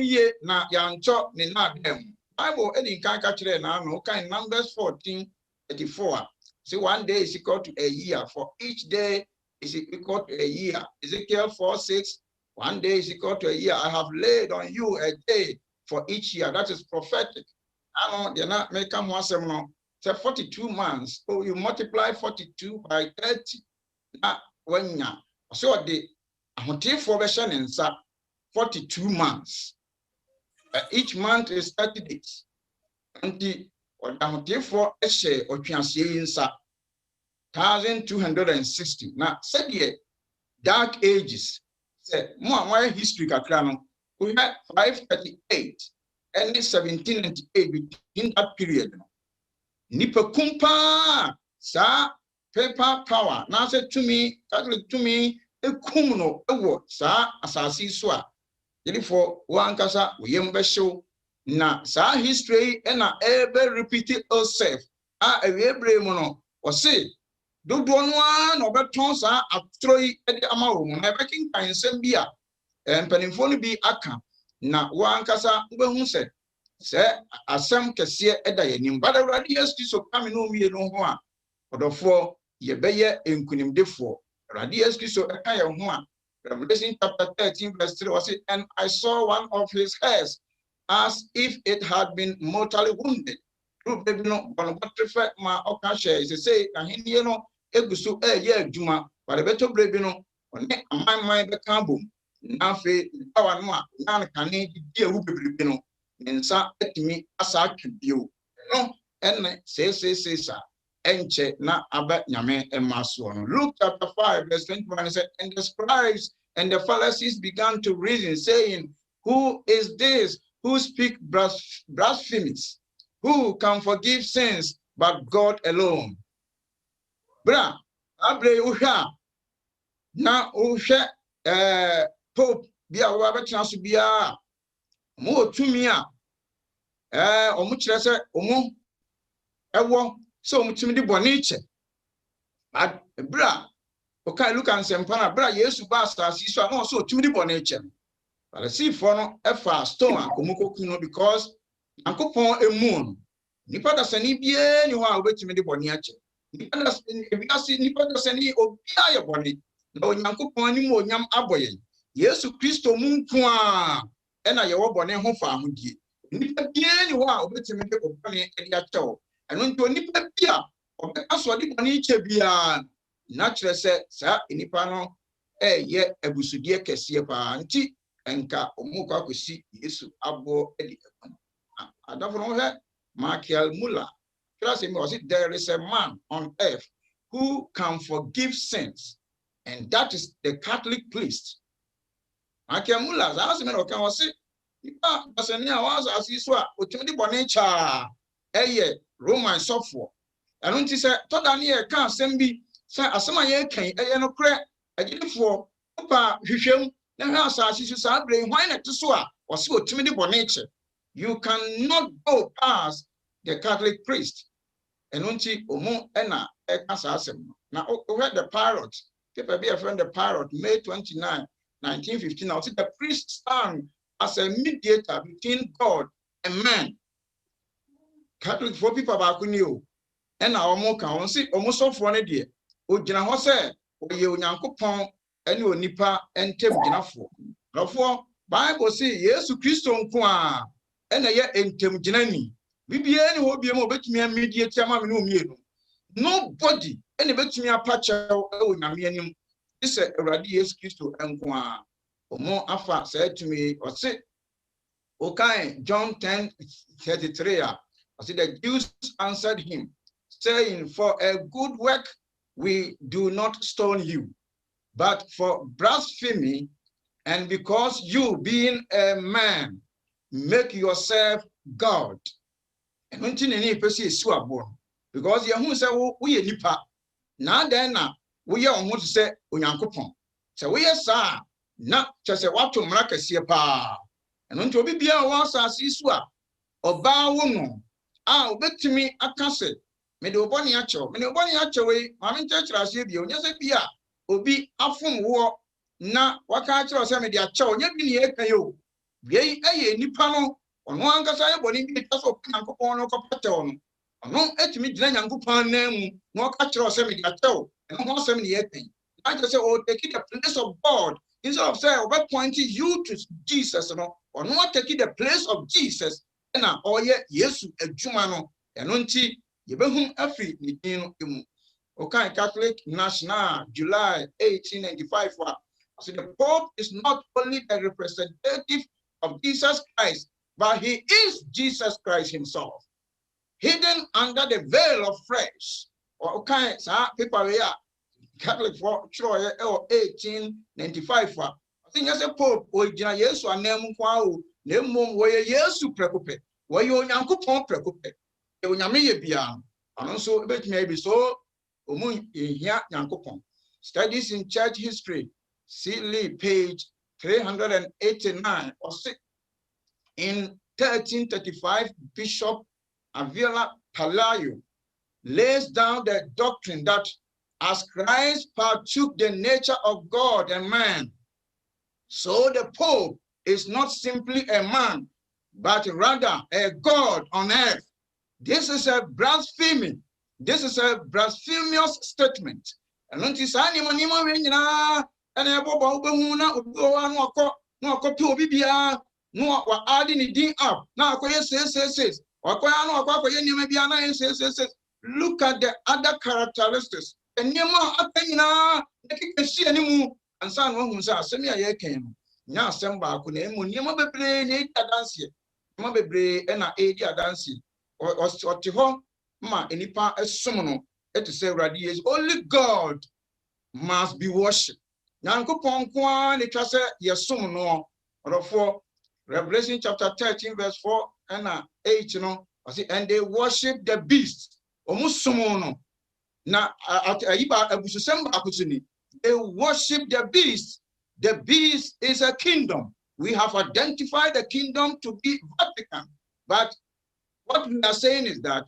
ye na Yancho ni not them. Bible any caricature now, no kind Numbers 14:84. See, 1 day is equal to a year, for each day is equal to a year. Ezekiel 4:6, 1 day is equal to a year. I have laid on you a day for each year. That is prophetic. I know they're not making one seminal. So 42 months. Oh, you multiply 42 by 30. When you so the for version in 42 months. Each month is 30 days. And the for a share or 1260. Now, said ye dark ages. Say more history kakrano. We had 538 and 1798 within that period. Nipa kumpa sa paper power na say to me Catholic to me ekumno ewo sa asasi so a therefore wankasa we yembehyew na sa history na ebe repeat itself a ewebre mu no o say dodo no a no beton sa atroi e ama wo na bekin kan nsem bi a mpanimfo no bi aka na wankasa ubehu say asem kese eda yanim but already yes so come no wie no ho a odofo ye beye enkunimdefo already yes so eka ye ho a Revelation chapter 13 verse 3 was it, and I saw one of his hairs as if it had been mortally wounded. Baby no but prefer ma okashe is say ahini no egusu ye adwuma but beto baby no one amman be kan bom na fe power no a na kan di ewu bebrebe no Nensa etimi asa twibio no enne say sa enche na aba nyame emaso no. Luke chapter 5 verse 21 said, and the scribes and the Pharisees began to reason, saying, who is this who speak blasphemies? Who can forgive sins but God alone? Bra abre uhwa na uhwe pope bia wa betina so bia mo tumi a omu kire se omu ewo so omu tumi di boni che bra okay look and sempana bra Yesu ba asasi so na so tumi di boni che but see for no efa stone akomukoku no because ankopon emu no nipa da sani bie ni ho a obetumi di boni ache nipa da sani obia ye boni na onyankopon ni mo onyam aboye Yesu Kristo munku a ena ye wo bone ho fa ahodie nipa bie ni ho a obetimi de obone edi achew eno nto nipa bia obekaso de bone che bia na kire se sa nipa no ye abusudie kese pa nti enka omuko akosi Yesu abo edi adafo no he Michael Muller class me was it there is a man on earth who can forgive sins, and that is the Catholic priest. Ake Muller, as a man of can say, as a near was as you saw, ultimately bonacha, Roman software. And when she said, Todania can't send me, say, as some year came, no crack, I did it for Papa, Hisham, then house as you said, why not to swear, or so timidly bonacha. You cannot go past the Catholic priest. And when she Omo Enna, now, over the pirate, people be a friend, the pirate, May 29, 1915. Now, see the priest stand as a mediator between God and man. Catholic for people about you. And our more can see almost of one idea. O Jana o ye Unyankopon, and you nipa and table Janafo. Therefore, Bible say, yes, Christo Nkwa, and a year in Tem Janani. We be any will be more bet me a mediator, nobody, any bet me a patch out. This is Radius Christo Nkwa. Or more Alpha said to me, or say, okay, John 10:33. I said, the Jews answered him, saying, for a good work we do not stone you, but for blasphemy, and because you, being a man, make yourself God. And when you are born, because you who say we are nipa, now then we are almost say Unyankopon. So we are sa not just a what to mrakasi pa. And when you be once as iswa or bawuno, bet to me a castle. Me do boni acho we, Mammy Church as you be on your sepia, obi afum war, na wakacho semi dia chow, yet be a kayo. Yea, nipano, on one castle, boni because of Nankopon or Copaton. No, et me Dlanyankupan name, no catcher semi dia chow, and no 78. I just say, oh, take it the place of God. Instead of saying, what pointing you to Jesus, or not taking the place of Jesus, and oh, yes, a Jumano, and unti. Yebehum afi nidino imu. Okay, Catholic National, July 1895. So the Pope is not only the representative of Jesus Christ, but he is Jesus Christ himself, hidden under the veil of flesh. Okay, so people here, Catholic for Troy 1895. I think as a Pope, Ojina Yesu anemu kwao, nemu woye Yesu prekupe, woye Onyankopon prekupe. And also maybe so studies in church history, see page 389 or 6. In 1335, Bishop Avila Palayo lays down the doctrine that as Christ partook the nature of God and man, so the Pope is not simply a man, but rather a God on earth. This is a blasphemy. This is a blasphemous statement. And not is animal and a boba no bibia no adding it up. Now says or look at the other characteristics. And Yama see anymore. And son who says, send me a came. Now, Samba could name Yama be playing a dance. Yama be brave and a dancing. Or to home, ma enipa esomono et to say radius only God must be worshipped. Nyankopon kwa ne twase yesomono or for Revelation chapter 13 verse 4 and 8 and they worship the beast. Omusomono na ayiba abususem akusuni. They worship the beast. The beast is a kingdom. We have identified the kingdom to be Vatican, but what we are saying is that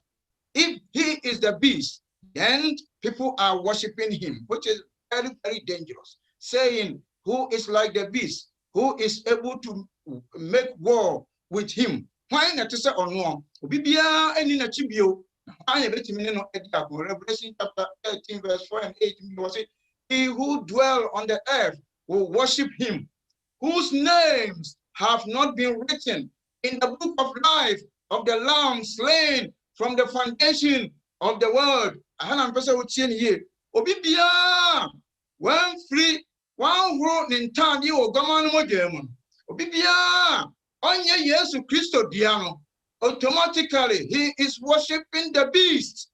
if he is the beast, then people are worshiping him, which is very, very dangerous. Saying, who is like the beast, who is able to make war with him. Why not to say on one? Bibia and in a chibio, Revelation chapter 13, verse 4 and 8. He who dwell on the earth will worship him, whose names have not been written in the book of life of the Lamb slain from the foundation of the world. I had person would see here. Obibia, one free, one road in town, you or Gaman Modem. Obibia, Onya Yesu Christo Diano. Automatically, he is worshiping the beast.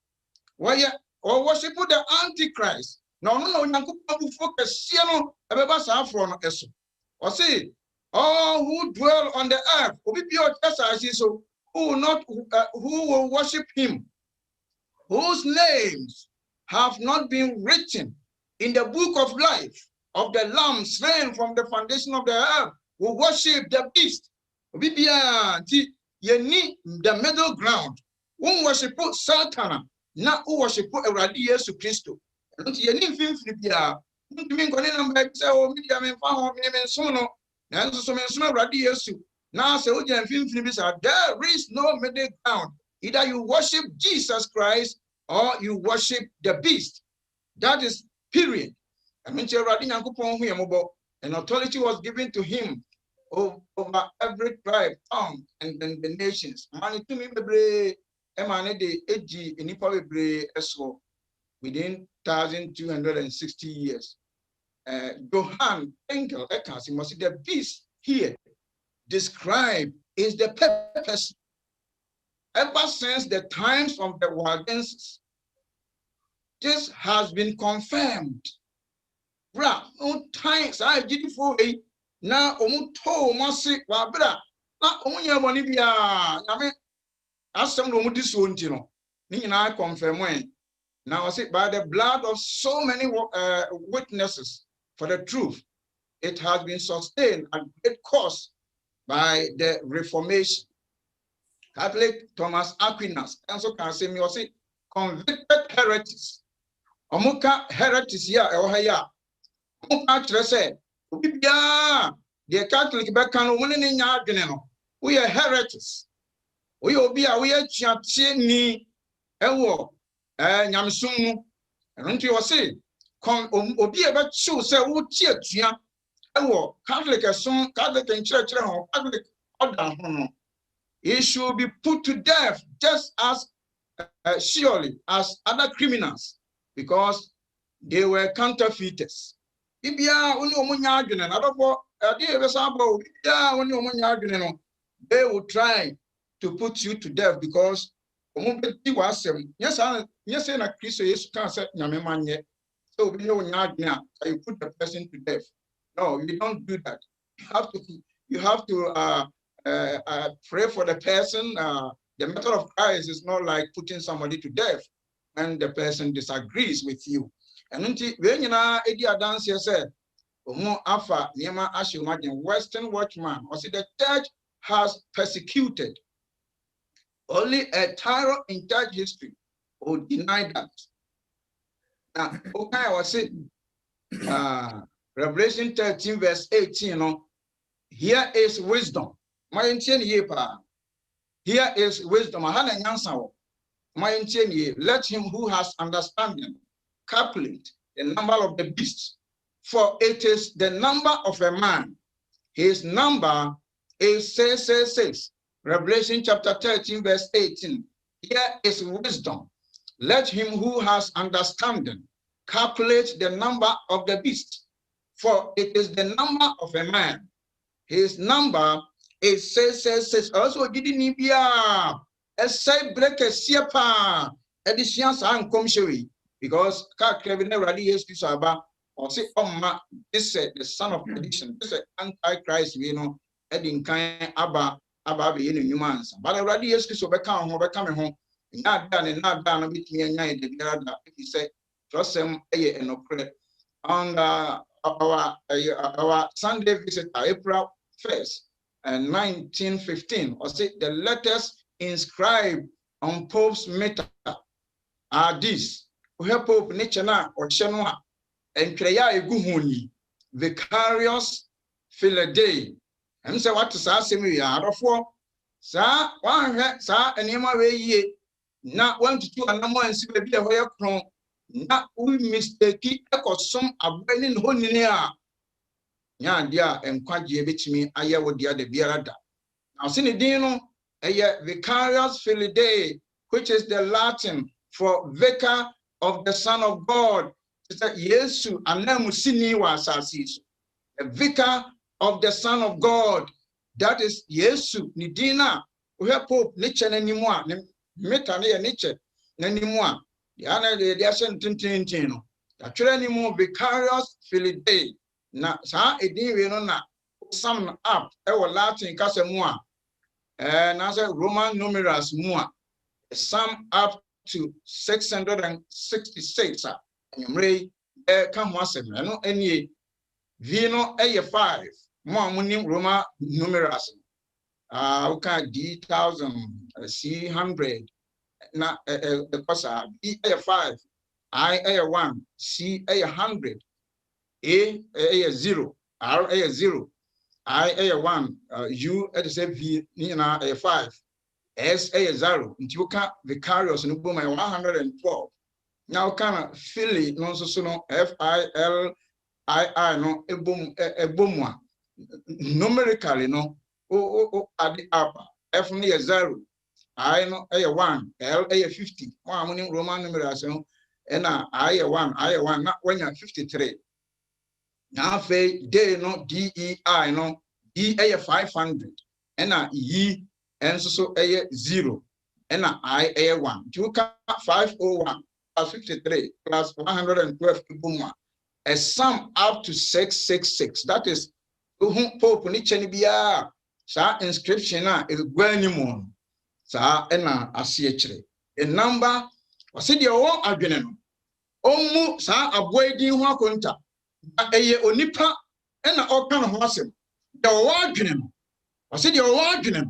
Why, or worshiping the Antichrist. No, Nankupa focus, Siano, Ababa Safron Esso. Or say, all who dwell on the earth, who will worship him, whose names have not been written in the book of life of the Lamb slain from the foundation of the earth, will worship the beast. The middle ground. Who worship Satan, not who worship Eradi Yesu Christo. And Yenin Finfribia, Muntimin Conan say, oh, Medium and Farm and Sono, and so many Radi Yesu. Now, say, there is no middle ground. Either you worship Jesus Christ or you worship the beast. That is period. I mean, and authority was given to him over every tribe, tongue, and then the nations. Within 1,260 years. Johann Bengle, the beast here described is the purpose. Ever since the times of the Waldenses, this has been confirmed. No times I did for a now must wabra. Now Bonibia, I mean, as some of this one, I confirm when. Now I say by the blood of so many witnesses for the truth, it has been sustained at great cost by the Reformation. Catholic Thomas Aquinas, and so can say me or say convicted heretics. Omuka heretics ya ohaya. Omuka say, the Catholic background winning in we are heretics. We will be a chatini ewo nyamsum. And you say, come obi about show say what tia ewo Catholic son Catholic and church Catholic order. He should be put to death just as surely as other criminals because they were counterfeiters. They will try to put you to death because yes, na Christ Jesus can't say so you put the person to death. No, you don't do that. You have to pray for the person. The method of Christ is not like putting somebody to death when the person disagrees with you. And when you know, dance said, Western Watchman, or see the church has persecuted. Only a tyrant in church history would deny that. Now, okay, I was saying, Revelation 13, verse 18, here is wisdom. Here is wisdom. Let him who has understanding calculate the number of the beast, for it is the number of a man. His number is 666. Revelation chapter 13, verse 18. Here is wisdom. Let him who has understanding calculate the number of the beast, for it is the number of a man. His number is 666. Also, didn't be a say break a siapa editions and come showy because Kevin rally is Kisaba or say, oh, this is the son of perdition. This is Antichrist, you know, Edding kind Abba in humans. But already is Kisobeka or coming home. Not done and not done with me and he said, trust them and operate on our Sunday visit, April 1st. And 1915, or say the letters inscribed on Pope's meter are these: Pope Nichana or Chenua, and Kreya Eguhuni, Vicarious Philadelphia. And say what is our semi yard of war? Sir, one sir, and Emma Way, not 1 to 2 and no more and see the way up from not we mistake echo some abandoned Honinia. Yan dia and quadri bit me, I hear what the other beerada. Now, Sinidino, a Vicarious Philadelphia, which is the Latin for Vicar of the Son of God. It's a Yesu, and Namusini was assis. A Vicar of the Son of God. That is Yesu, Nidina, we have Pope Nietzsche anymore, Metania Nietzsche anymore. The other day, they are sent Tintino. Actually, anymore Vicarious Philadelphia. Na sa edi we no na sum up Latin Casamua, and as a Roman numerals mua, sum up to 666. And you come once no any Vino A5, more money Roman numerals. Okay, D1000, C100, na the cosa B A5, I A1, C A100, A0, R A0, I A1, U at the same V A5, S A0, you can vicarious in my 112. Now kind of Philly non so no FILII no a boom one numerically no at the upper F near 0 I know A1 L A50 one Roman numerals and I1 not when you're 53 now they no DEI no DA 500 and E and so A0 and I A1 you can 501 plus 53 plus 112 a sum up to 666. That is Pope Nichenibia. Sa inscription is Gwenimon. Sa ena asiechere. A number was it your own argument. Omu sa avoiding one conta. A onipa and all kind of wasem. Your argument was it your argument.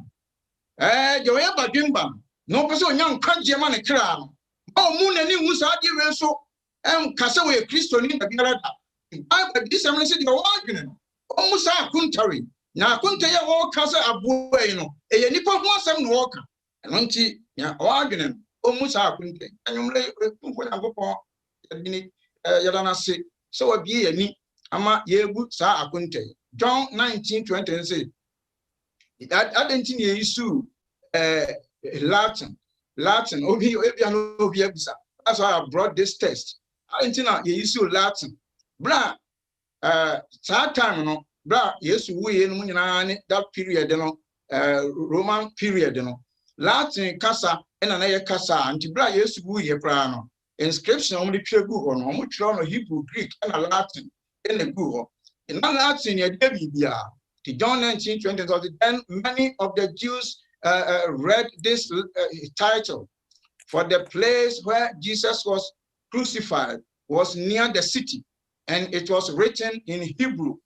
Your ever gimba. No person young country man a crown. Oh, moon and you said you so Casawe Christo in the Garada. But this I said your argument. Almost a country. Now, country all Casa Abueno, a nipa was some walker. And auntie, your argument almost a country. And you lay when I go for Yadana say, so a be a ni, ama yebu sa a country. John 19:20 and say, I didn't issue Latin, that's why I brought this text. I didn't know you issue Latin. Bra, that time, no, bra, yes, we in that period, Roman period, Latin Casa and another Casa, and Bra, yes, we a prano. Inscription only pure Google, no much on Hebrew, Greek, and a Latin in the Google. In Latin, a Debia, the John 19:20, then many of the Jews read this title, for the place where Jesus was crucified was near the city, and it was written in Hebrew,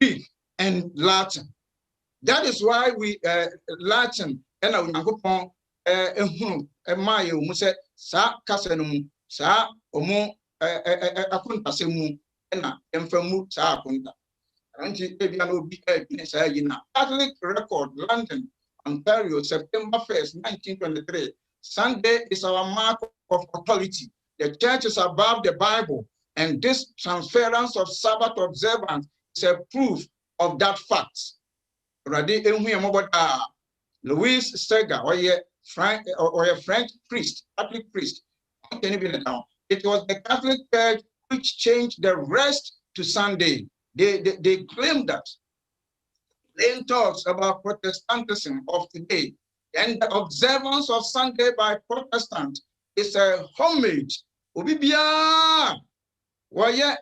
Greek, and Latin. That is why we Latin and Unakupon Mayo Muse Sa Casanum Sa Omo Akunta Semu and Emfamu Sa Akunta. Catholic record, London, Ontario, September 1st, 1923. Sunday is our mark of authority. The church is above the Bible, and this transference of Sabbath observance is a proof of that fact. Louis Steger, or a French priest, Catholic priest. It was the Catholic Church which changed the rest to Sunday. They claim that. Plain talks about Protestantism of today, and the observance of Sunday by Protestant is a homage. Obibia, why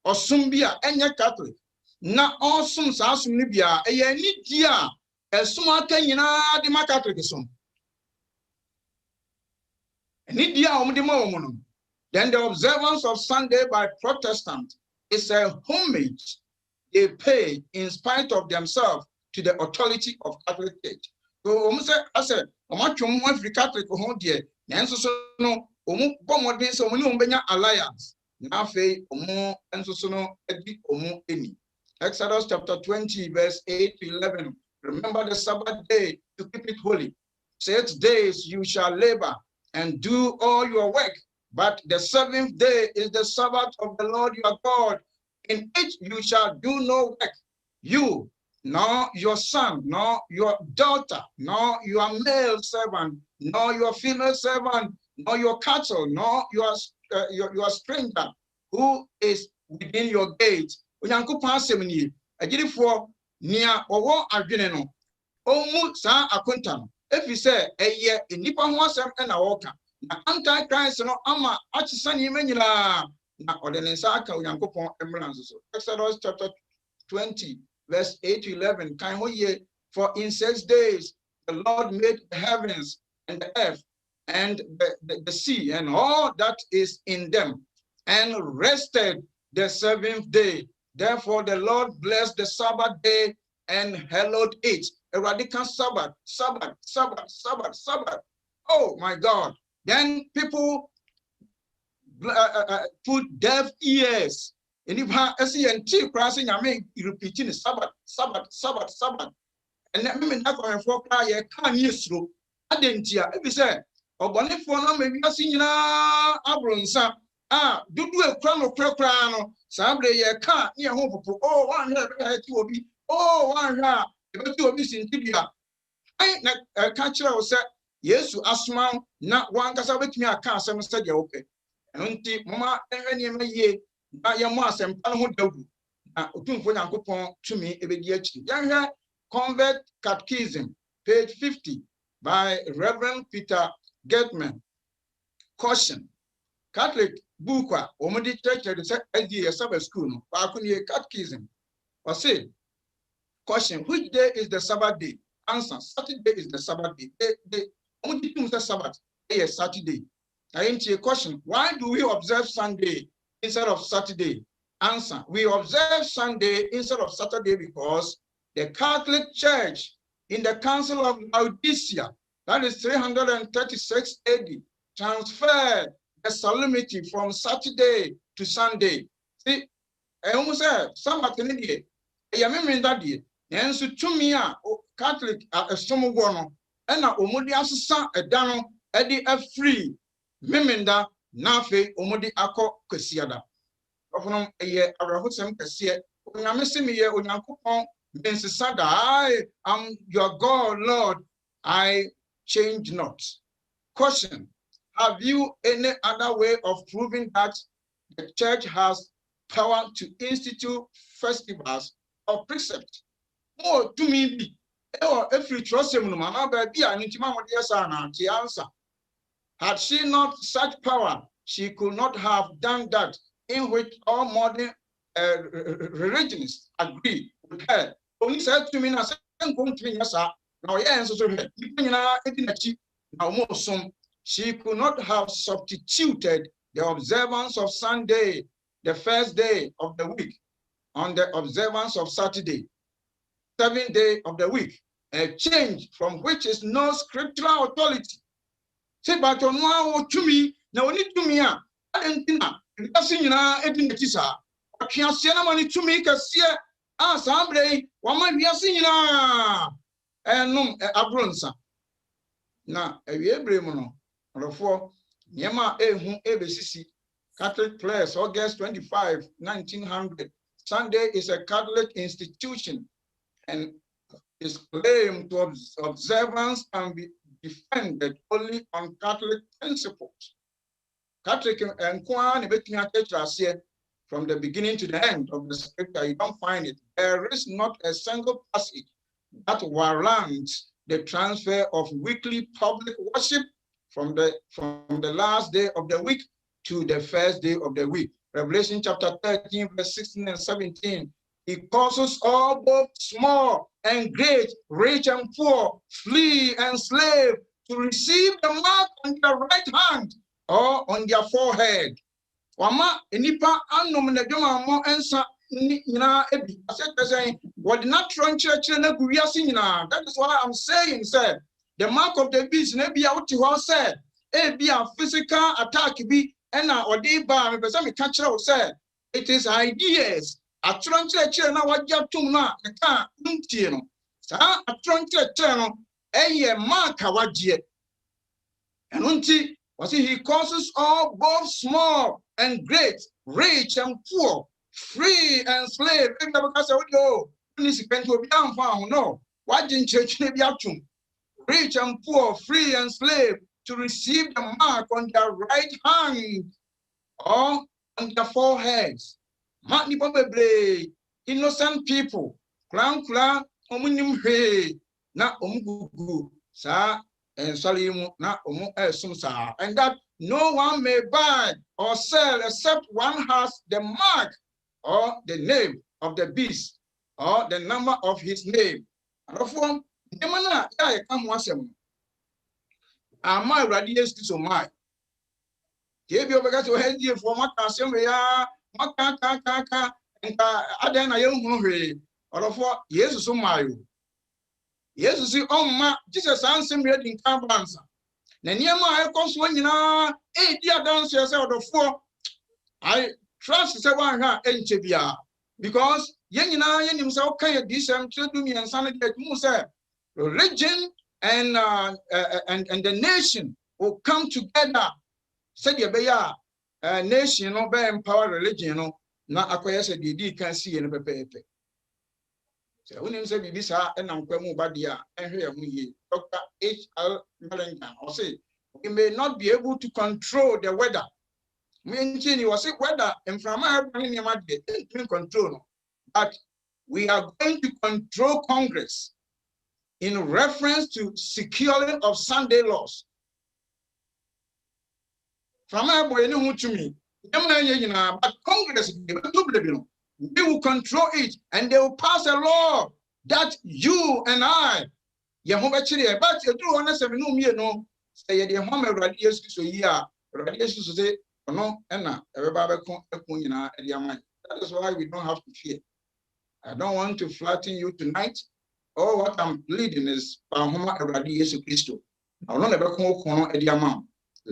Osumbia, any Catholic. Na awesome Sasumibia, a nidia, a sumatanina, the Catholicism. Nidia omdimo. Then the observance of Sunday by Protestant is a homage they pay in spite of themselves to the authority of Catholic Church. So I said, every Catholic who dear, Nancy no, Bomodin, so many alliance. Nafe, Omo, and so Omo, any. Exodus chapter 20, verse 8 to 11. Remember the Sabbath day to keep it holy. 6 days you shall labor and do all your work, but the 7th day is the Sabbath of the Lord your God. In it you shall do no work, you, nor your son, nor your daughter, nor your male servant, nor your female servant, nor your cattle, nor your stranger who is within your gates. Unyankopɔn asɛm nie, agyirifo nia ɔwɔ adwene no, ɔmu saa akonta no, efi sɛ ɛyɛ nnipa ho asɛm ɛna wɔka. Na anti-Christ no ama akyesa nneɛma nyinaa. Na ɔde ne nsa aka Onyankopɔn mmara nso so. Exodus chapter 20 verse 8 to 11. For in 6 days the Lord made the heavens and the earth and the sea and all that is in them, and rested the 7th day. Therefore the Lord blessed the Sabbath day and hallowed it. A radical Sabbath. Oh my God. Then people put deaf ears. And if I see and two crossing, I mean, repeating Sabbath. And that means that for a cry, can't use through. I didn't hear. If you say, or bonnet for no, maybe I sing Abrunsa. Do a crown of crano. Saturday, a car near home. Oh, one here, two of me. Oh, one here. But you are missing Tibia. I can't say, yes, to asma, not one cast with me. I can't say, Mr. Yoke. And Mama, any ye, not your mass and Palhood. To me, every year. Young Convert Catechism, page 50, by Reverend Peter Getman. Caution. Catholic Bukwa, Omedi Church, SDA Sabbath School, Aquinas Catechism. Or say, caution, which day is the Sabbath day? Answer, Saturday is the Sabbath day. Only two Sabbath, yes, Saturday. I ain't a question. Why do we observe Sunday instead of Saturday? Answer, we observe Sunday instead of Saturday because the Catholic Church in the Council of Laodicea, that is 336 AD, transferred the solemnity from Saturday to Sunday. See, I almost said, Sabbath in the day, I remember that day, and so to me, Catholic a summer one, and a Omodia San a dano, Eddie a free, Memenda, Nafe, Omodi Ako, Kasiada. Of a year, I wrote some Kasia, when I'm missing me, when I'm coupon. I am your God, Lord. I change not. Question: have you any other way of proving that the church has power to institute festivals or precepts? Oh, to me, if you trust him, answer. Had she not such power, she could not have done that, in which all modern religions agree with her. Only said to me, now, she could not have substituted the observance of Sunday, the first day of the week, on the observance of Saturday, 7th day of the week, a change from which is no scriptural authority. Say, but on one to me, now only to me, I didn't think that singing a teacher. I can't see any money to make us here. Somebody, one might be a singer. And no, a bronze. Now, a year bremono, or for Yama ABCC, Catholic Press, August 25, 1900. Sunday is a Catholic institution and is claimed to observance and be defended only on Catholic principles. Catholic and Kwan, from the beginning to the end of the scripture, you don't find it. There is not a single passage that warrants the transfer of weekly public worship from the last day of the week to the first day of the week. Revelation chapter 13, verse 16 and 17. He causes all, both small and great, rich and poor, free and slave, to receive the mark on their right hand or on their forehead. Wama enipa anom na dwama mo ensa nyina ebi asete saying what not trying church na guwiase nyina. That is what I'm saying, sir. The mark of the beast na bia wuti ho said e bia physical attack bi ena odi ba me pese me ka kire say it is ideas atron church na wagya tum na ka ntie no sa atron church no eye mark awagye enunti was he causes all, both small and great, rich and poor, free and slave. No, why didn't church rich and poor, free and slave, to receive the mark on their right hand or on their foreheads? Innocent people, na and that no one may buy or sell except one has the mark or the name of the beast or the number of his name. And of one, Nemana, I come once a month. And my radius to my. Give you because you had you for my cousin, we are Maka, and Adan, I don't know. Or of what, yes, so my. Yes, you see, oh, my, Jesus answered me in Campanza. Nanyama, I cost one, 8 years downstairs out of 4. I trust someone in Chibia because Yanina himself can decent to me and sanity Musa. Religion and the nation will come together. Said Yabaya, nation, no bear empower religion, not acquires a DD can see in a paper. So when you say Bibisa and Uncle Badia and here we Dr. H.L. Melania, or say we may not be able to control the weather. Meaning was it whether and from our control, but we are going to control Congress in reference to securing of Sunday laws. From our boy, to me, but Congress they will control it and they will pass a law that you and I, but you do honest no say the home radius so yeah, radius to say. No, that is why we don't have to fear. I don't want to flatten you tonight. All what I'm pleading is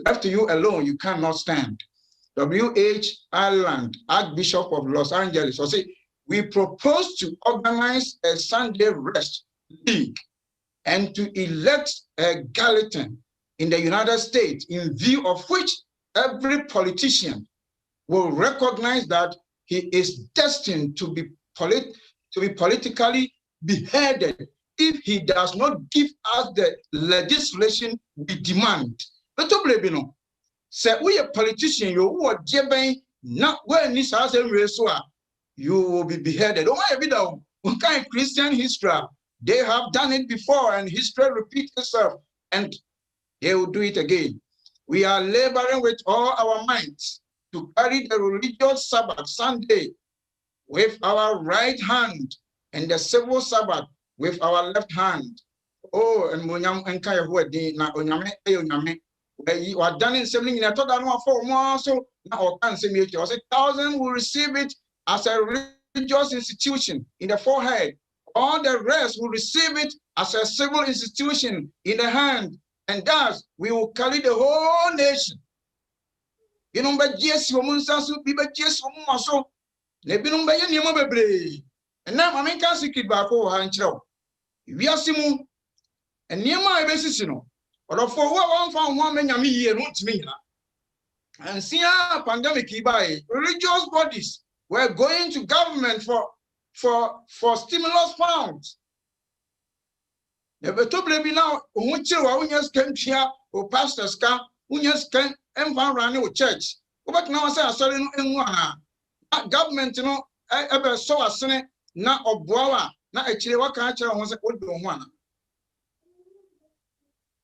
left to you alone, you cannot stand. W.H. Ireland, Archbishop of Los Angeles, or say we propose to organize a Sunday rest league and to elect a Gallatin in the United States, in view of which every politician will recognize that he is destined to be politically beheaded if he does not give us the legislation we demand. But to say we a politician, you are not when this has a you will be beheaded. Oh my God, what kind of Christian history? They have done it before, and history repeats itself, and they will do it again. We are laboring with all our minds to carry the religious Sabbath Sunday with our right hand and the civil Sabbath with our left hand. Oh, and Munyam and Kaya who na Onyame, where you are done in something in a total for more so now can say 1,000 will receive it as a religious institution in the forehead. All the rest will receive it as a civil institution in the hand. And thus, we will carry the whole nation. You know, but yes, you won't be but yes, so. Nebinumba Yama Bebre. And now I can't see it back over Hancho. We are Simu and near my Besino. Or for one found 1 million year, not me. And see our pandemic by religious bodies were going to government for stimulus funds. Never to blame now, which you can here or pastors can, can run with church. But now I say, in one government, you know, I ever saw a senate, not of Boa, not actually what culture was a good one.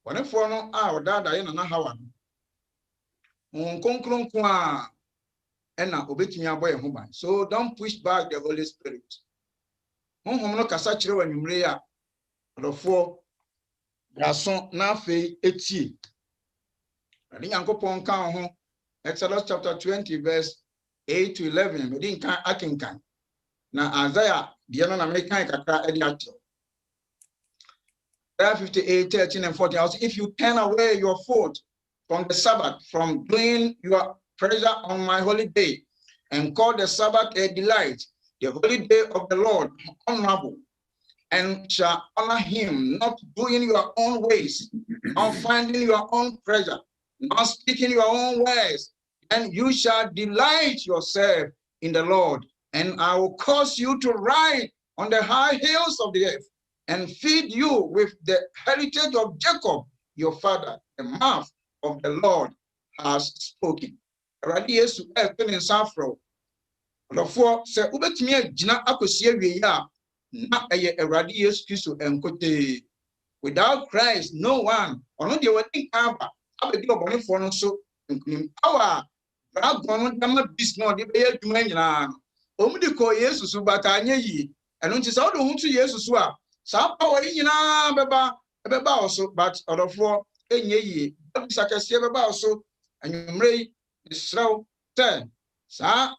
When I follow our dad, I know how I'm. And now obey me boy home. So don't push back the Holy Spirit. Home no kasachire when you mrea. Therefore, Rason na fe eti. Radi Yankopon kan ho. Exodus chapter 20 verse 8 to 11. Me din kan akinkan. Na Isaiah dia na me kan kakra edi ato. 58, 13 and 14. Also, if you turn away your foot from the Sabbath, from doing your pleasure on my holy day, and call the Sabbath a delight, the holy day of the Lord honorable, and shall honor him, not doing your own ways, not finding your own pleasure, not speaking your own words, and you shall delight yourself in the Lord, and I will cause you to ride on the high hills of the earth, and feed you with the heritage of Jacob, your father. The mouth of the Lord has spoken. Radius in Safro. Therefore, say, Ubetimia Jina Akosia, not a radius kisu and cote. Without Christ, no one, or not the wedding camper, I will be a bonnet for so, including power. But I'm going to be not the bear to Manyan. Only the Koyes Subatanya ye. And until so do to Jesus swap. Some power in beba also, but out of 4 ye, Sakasi beba also, and you may slow 10. Sa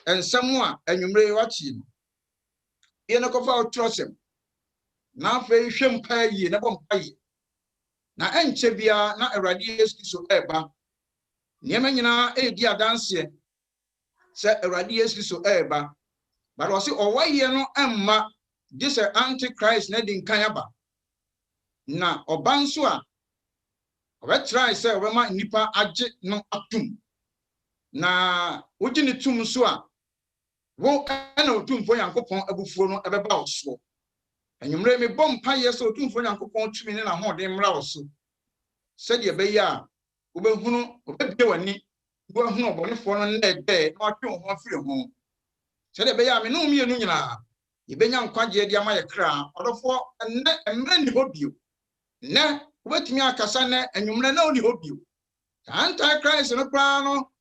and someone and you may watch him. In a cover trust him. Now pay shame pay ye, never pay. Now and Chebia, not a radius so ever. Niemena a dear dance, said a radius so ever. But was it or why ye no emma, this antichrist nedding Kayaba. Na Obansua. Let's try, say, Rema nipa aje no atum. Na within the tomb sua. Wo eno tum for Yankopon abufuo no ebeba oso. And you may me bomb pie so tum for Yankopon to me na ho dem ra oso. Said ye be ya, ubehunu, obede wani, ubehunu obonefo no na ede, na atwe ho afiri ho. Said ye be ya me no mi enu nyina. Ye benya nkwaje de ama ye kra, odofo emre ni hobio. Ne wetimi akasa ne enwumre na oni hobio. Antichrist no kra no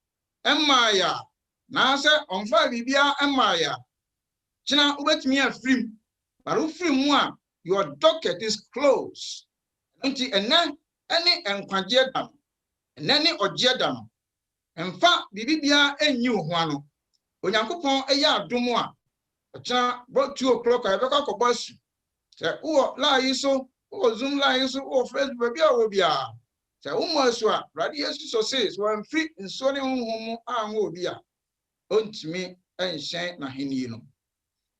emmaya. Na se onfa bibia emmaya. China wetimi afrim. But ufrim mu a your docket is closed. Nti ene any enkwaje dam. Ene ogye dam. Emfa bibia enyi ho ano. Onyankopon eya adom a china about 2 o'clock I beka ko basu. Se wo la yiso o Zoom line so o Facebook bia wo bia se wo mo so a rade yesu so says one free nso ne honhom anwo bia ontimi enhyen na heni no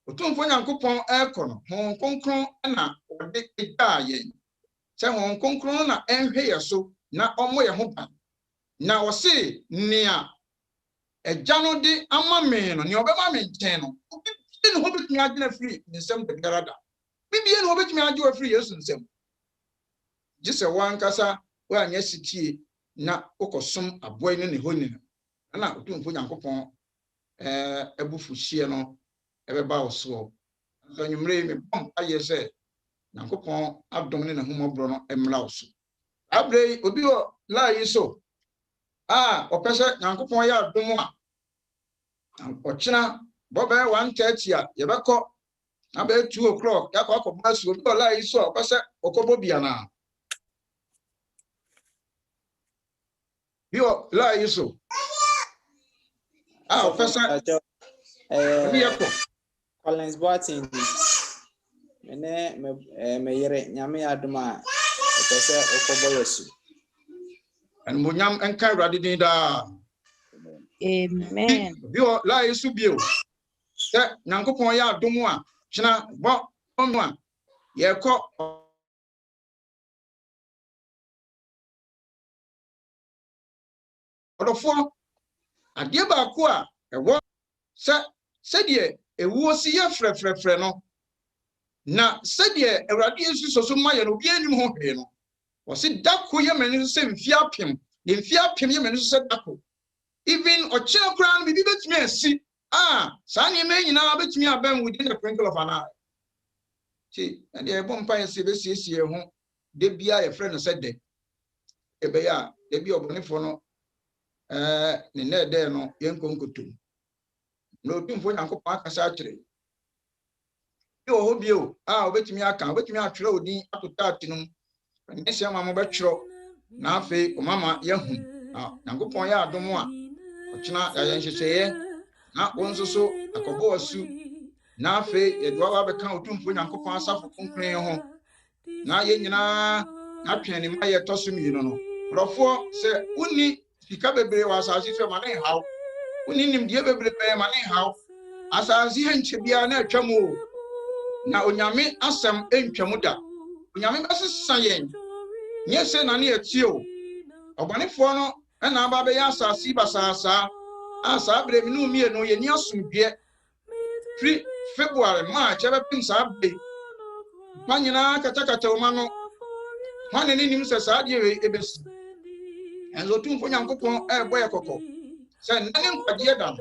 otumfo Nyankopon ekono hon konkron na ode eda yen se hon konkron na enhwe yeso na omo ye ho ba na wo se nia ejano de ama me no ne obema me nten no obi ne ho bitumi agena free nsem de garada bibie no obetumi agye wa free yesu nsem gise wan kasa wa anya sitie na okosom aboy ne honi na otumfo Nyankopon ebufu hie no ebeba oso so nyumre me bom aye se Nyankopon adom ne humobro no emra oso abrei obi o la yiso opese Nyankopon ya adom a ochina bobe 1:30 a yebekọ abe 2 o'clock ya kwa basu obi o la yiso opese okobo bia na bio la yiso opese
Collins Boating me yere nyame adoma opese okobo yesu
and munyam enka rade din da
Amen.
bio la yiso bio se Nyankopon ya adom a china bo onu a ye ko odofo ade ba ko a ewo se de ewuo si ye frefrefre no na se de Awurade Yesu soso ma ye no bi anim ho hwe no wo se dako ye mani se mfiapem de mfiapem ye mani se dako even ochina kura no bibi betumi asi sa ne me nyina betumi abam within the twinkle of an eye see and the bomb pie se be siesie ho de bia ye friend said de ebe ya de bi obonefo no ne na de no yenkonkotum no otumfo Nyankopon akasa akire bi o bio obetumi aka obetumi atwere odin atota atinum ne se ama mo betwero na afi o mama yehu Nyankopon ya adom a ochina ya yenhwehweye na wonso so akobo asu na afi ye dwa wa beka otumfo Nyankopon asafo konkren ho na ye nyina atwene ma ye toso mino no rofo se uni sika bebre wa asase fe ma ne haw uni nim die bebre pe ma ne haw asase henche bia na atwam na onyame asem entwam da onyame basesa yen nye se na ne etio obanefo no na aba be ya asase basasa asa bre mi no mie no ye ni asomdwe free February March ebe pim sa be panyina katakata o ma no hwane ni nim se sa de ebesi enzo tumfo Nyankopon boye kokko se nane nkwaje da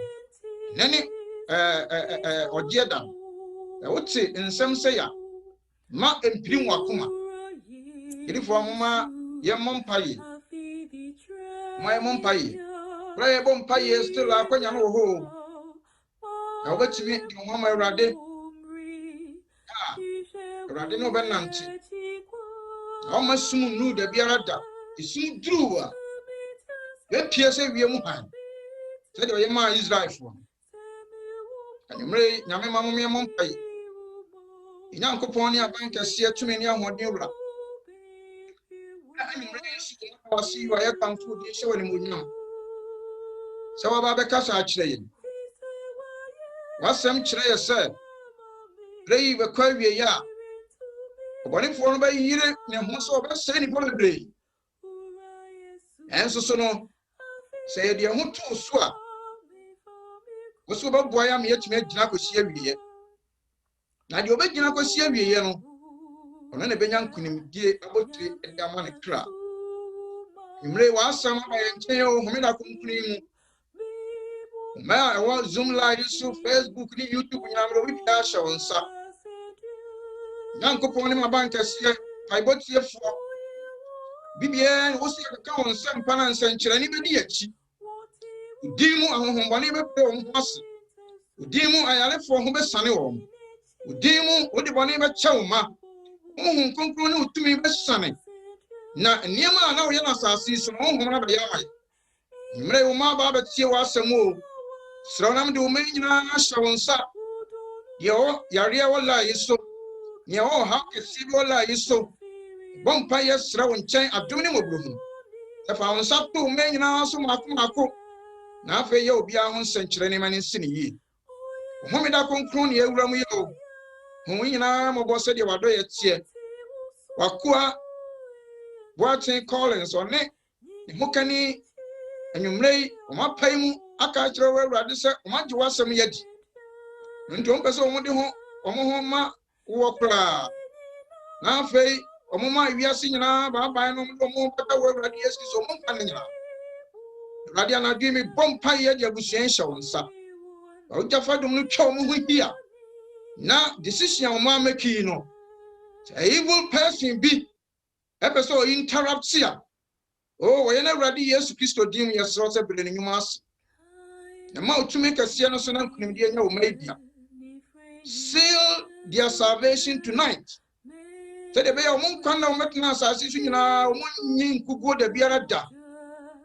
nane ogye da wote nsem se ya ma empirim wakoma irifo amoma ye mompaye ma ye mompaye praye bompaye still akwanya no ho na wobetimi di ho ma Awurade Awurade no bɛnante ɔma sum nu da biara da esum duru a bɛpie sɛ wie mu han sɛdeɛ ɔyɛ maa Israelfoɔ anwummere nyame ma mo mmɛmɔ mpae Nyankopɔn ne aban kɛseɛ tumi ne ahoɔden wura anwummere Yesu na wase yi ɔyɛ kamfo de hyɛ wɔ ne munyam sɛ wɔba bɛkasa akyerɛ yɛn wasɛm kyerɛ yɛ sɛ rei bɛkɔ awie a ɔbɔnefoɔ no bɛyere ne ho sɛ ɔbɛsɛe nnipa bebree ɛnso so no sɛ yɛde ho too so a wo sɛ wobɛboa yɛ ama yɛatumi agyina akɔsi awieɛ na deɛ ɔbɛgyina akɔsi awieɛ no ɔno na ɛbɛnya nkonimdie abɔtire ɛde ama ne kra mmerɛ w'asɛm aba yɛn nkyɛn yɛ homeda kronkron mu ma ɛwɔ Zoom live so Facebook ne YouTube nyamere obi biara hyɛ wo nsa Nyankopɔn ne maban kɛseɛ paibɔtiefoɔ bibiara wo sɛ yɛkeka wo nsɛm pa na nsɛnkyerɛnne bɛdi akyi din mu ahohombɔne bɛpɛ wɔn ho ase din mu ayarefoɔ ho bɛsane wɔn din mu wode bɔne bɛkyɛ wo ma honhom kronkron ne wotumi bɛsane na nneɛma a na woyɛ no asase so no honhom na bɛyɛ ama yɛ mmerɛ wo ma ba bɛtie w'asɛm o srɛ wo nam de wo ma nyinaa ahyɛ wo nsa deɛ ɔ yareɛ wɔ la yi so nea ɔ ha kɛseɛ bi wɔ la yi so bɔ mpa yɛ srɛ wo nkyɛn adom ne mmɔborɔ mu ɛfa wo nsa to wo ma nyinaa so maako na afei yɛ obiara ho nsɛnkyerɛ ne ma ne nsi ne yie homeda kronkron ne awura mu yɛ o ho nyinaa mmɔbɔ sɛdeɛ wadɔ yɛ teɛ wakoa Boaten Collins ɔne ne ho kani anwummere yi ɔma pae mu aka kyerɛ wɔ Awurade sɛ ɔma gye w'asɛm yɛdi nti ɔmpɛ sɛ ɔmo de ɔmo ho ma wɔ koraa na afei ɔmo ma wiase nyinaa baabae no ɔmo pɛpɛ wɔ Awurade Yesu Kristo ɔmo mpa ne nyinaa Awurade anadwo mi bɔ mpa yɛ de abusua hyɛ wo nsa ɔgya fadom no twa ɔmo ho hia na decision a ɔmo amaki no a evil person bi ɛpɛ sɛ ɔyi interrupt ya wɔyɛ na Awurade Yesu Kristo dim yɛsrɛ sɛ bere ne nnwuma ase na ma otumi kɛseɛ no so na nkonimdie nya wo ma bia seal their salvation tonight sɛ de bɛyɛ ɔmo nkwa na ɔmɛtena asase so nyinaa ɔmo nyi nkuguo da biara da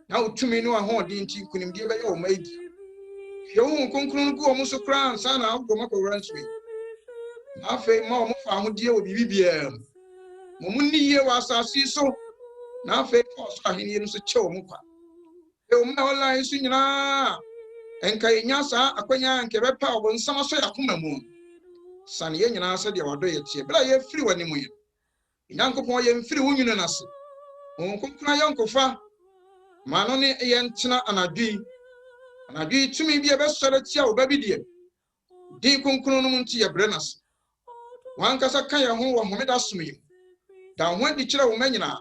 na otumi ne ahoɔden nti nkonimdie bɛyɛ wo ma bia hwɛ wo kronkron gu ɔmo so koraa ansa na agɔ makɔwura nso yi na afei ma ɔmo fa ahodie wɔ biribi biara mu ɔmo nni yie wɔ asase so na afei kɔɔso ahenni no so kyɛ ɔmo kwa ɔmo a ɔlan so nyinaa enka yenya saa akwanya anke bɛpa ɔbɔ nsama so yakoma mu sane yɛ nyinaa sɛ deɛ wadɔ yɛ tie bla yɛ firi wani mu yɛ Nyankopɔn yɛ mfiri wo nwunu na se onkonkona yɛ nkofa ma no ne yɛ ntena anadwi tumi bi ɛbɛsɔre tia wo ba bi die din konkono no mu nti yɛ brɛ na se wankasa ka yɛ ho wɔ homeda som yi da ho adi kyerɛ wo ma nyinaa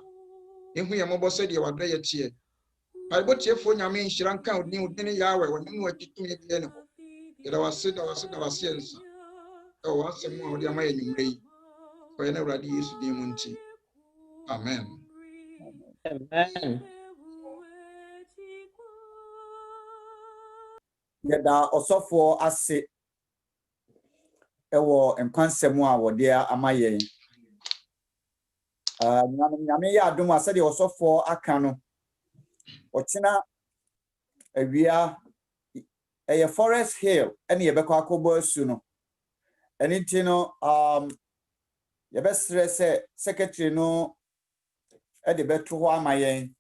ehu yɛ mɔbɔ sɛ deɛ wadɔ yɛ tie Bible nyame nhyira nka odin Yahweh wɔnim no atitumi bi ne ho yɛda wase nsa ɛwɔ asɛm a wɔde ama yɛ nwumre yi ɔyɛ na Awurade Yesu din mu nti amen
yɛda ɔsɔfoɔ ase ɛwɔ nkwansɛm a wɔde ama yɛn nyame yɛ adom a sɛdeɛ ɔsɔfoɔ aka no ɔkyena awia ɛyɛ Forest Hill ɛne yɛbɛkɔ akɔbɔ asu no ɛne nti no yɛbɛsrɛ sɛ secretary no ɛde bɛto hɔ ama yɛn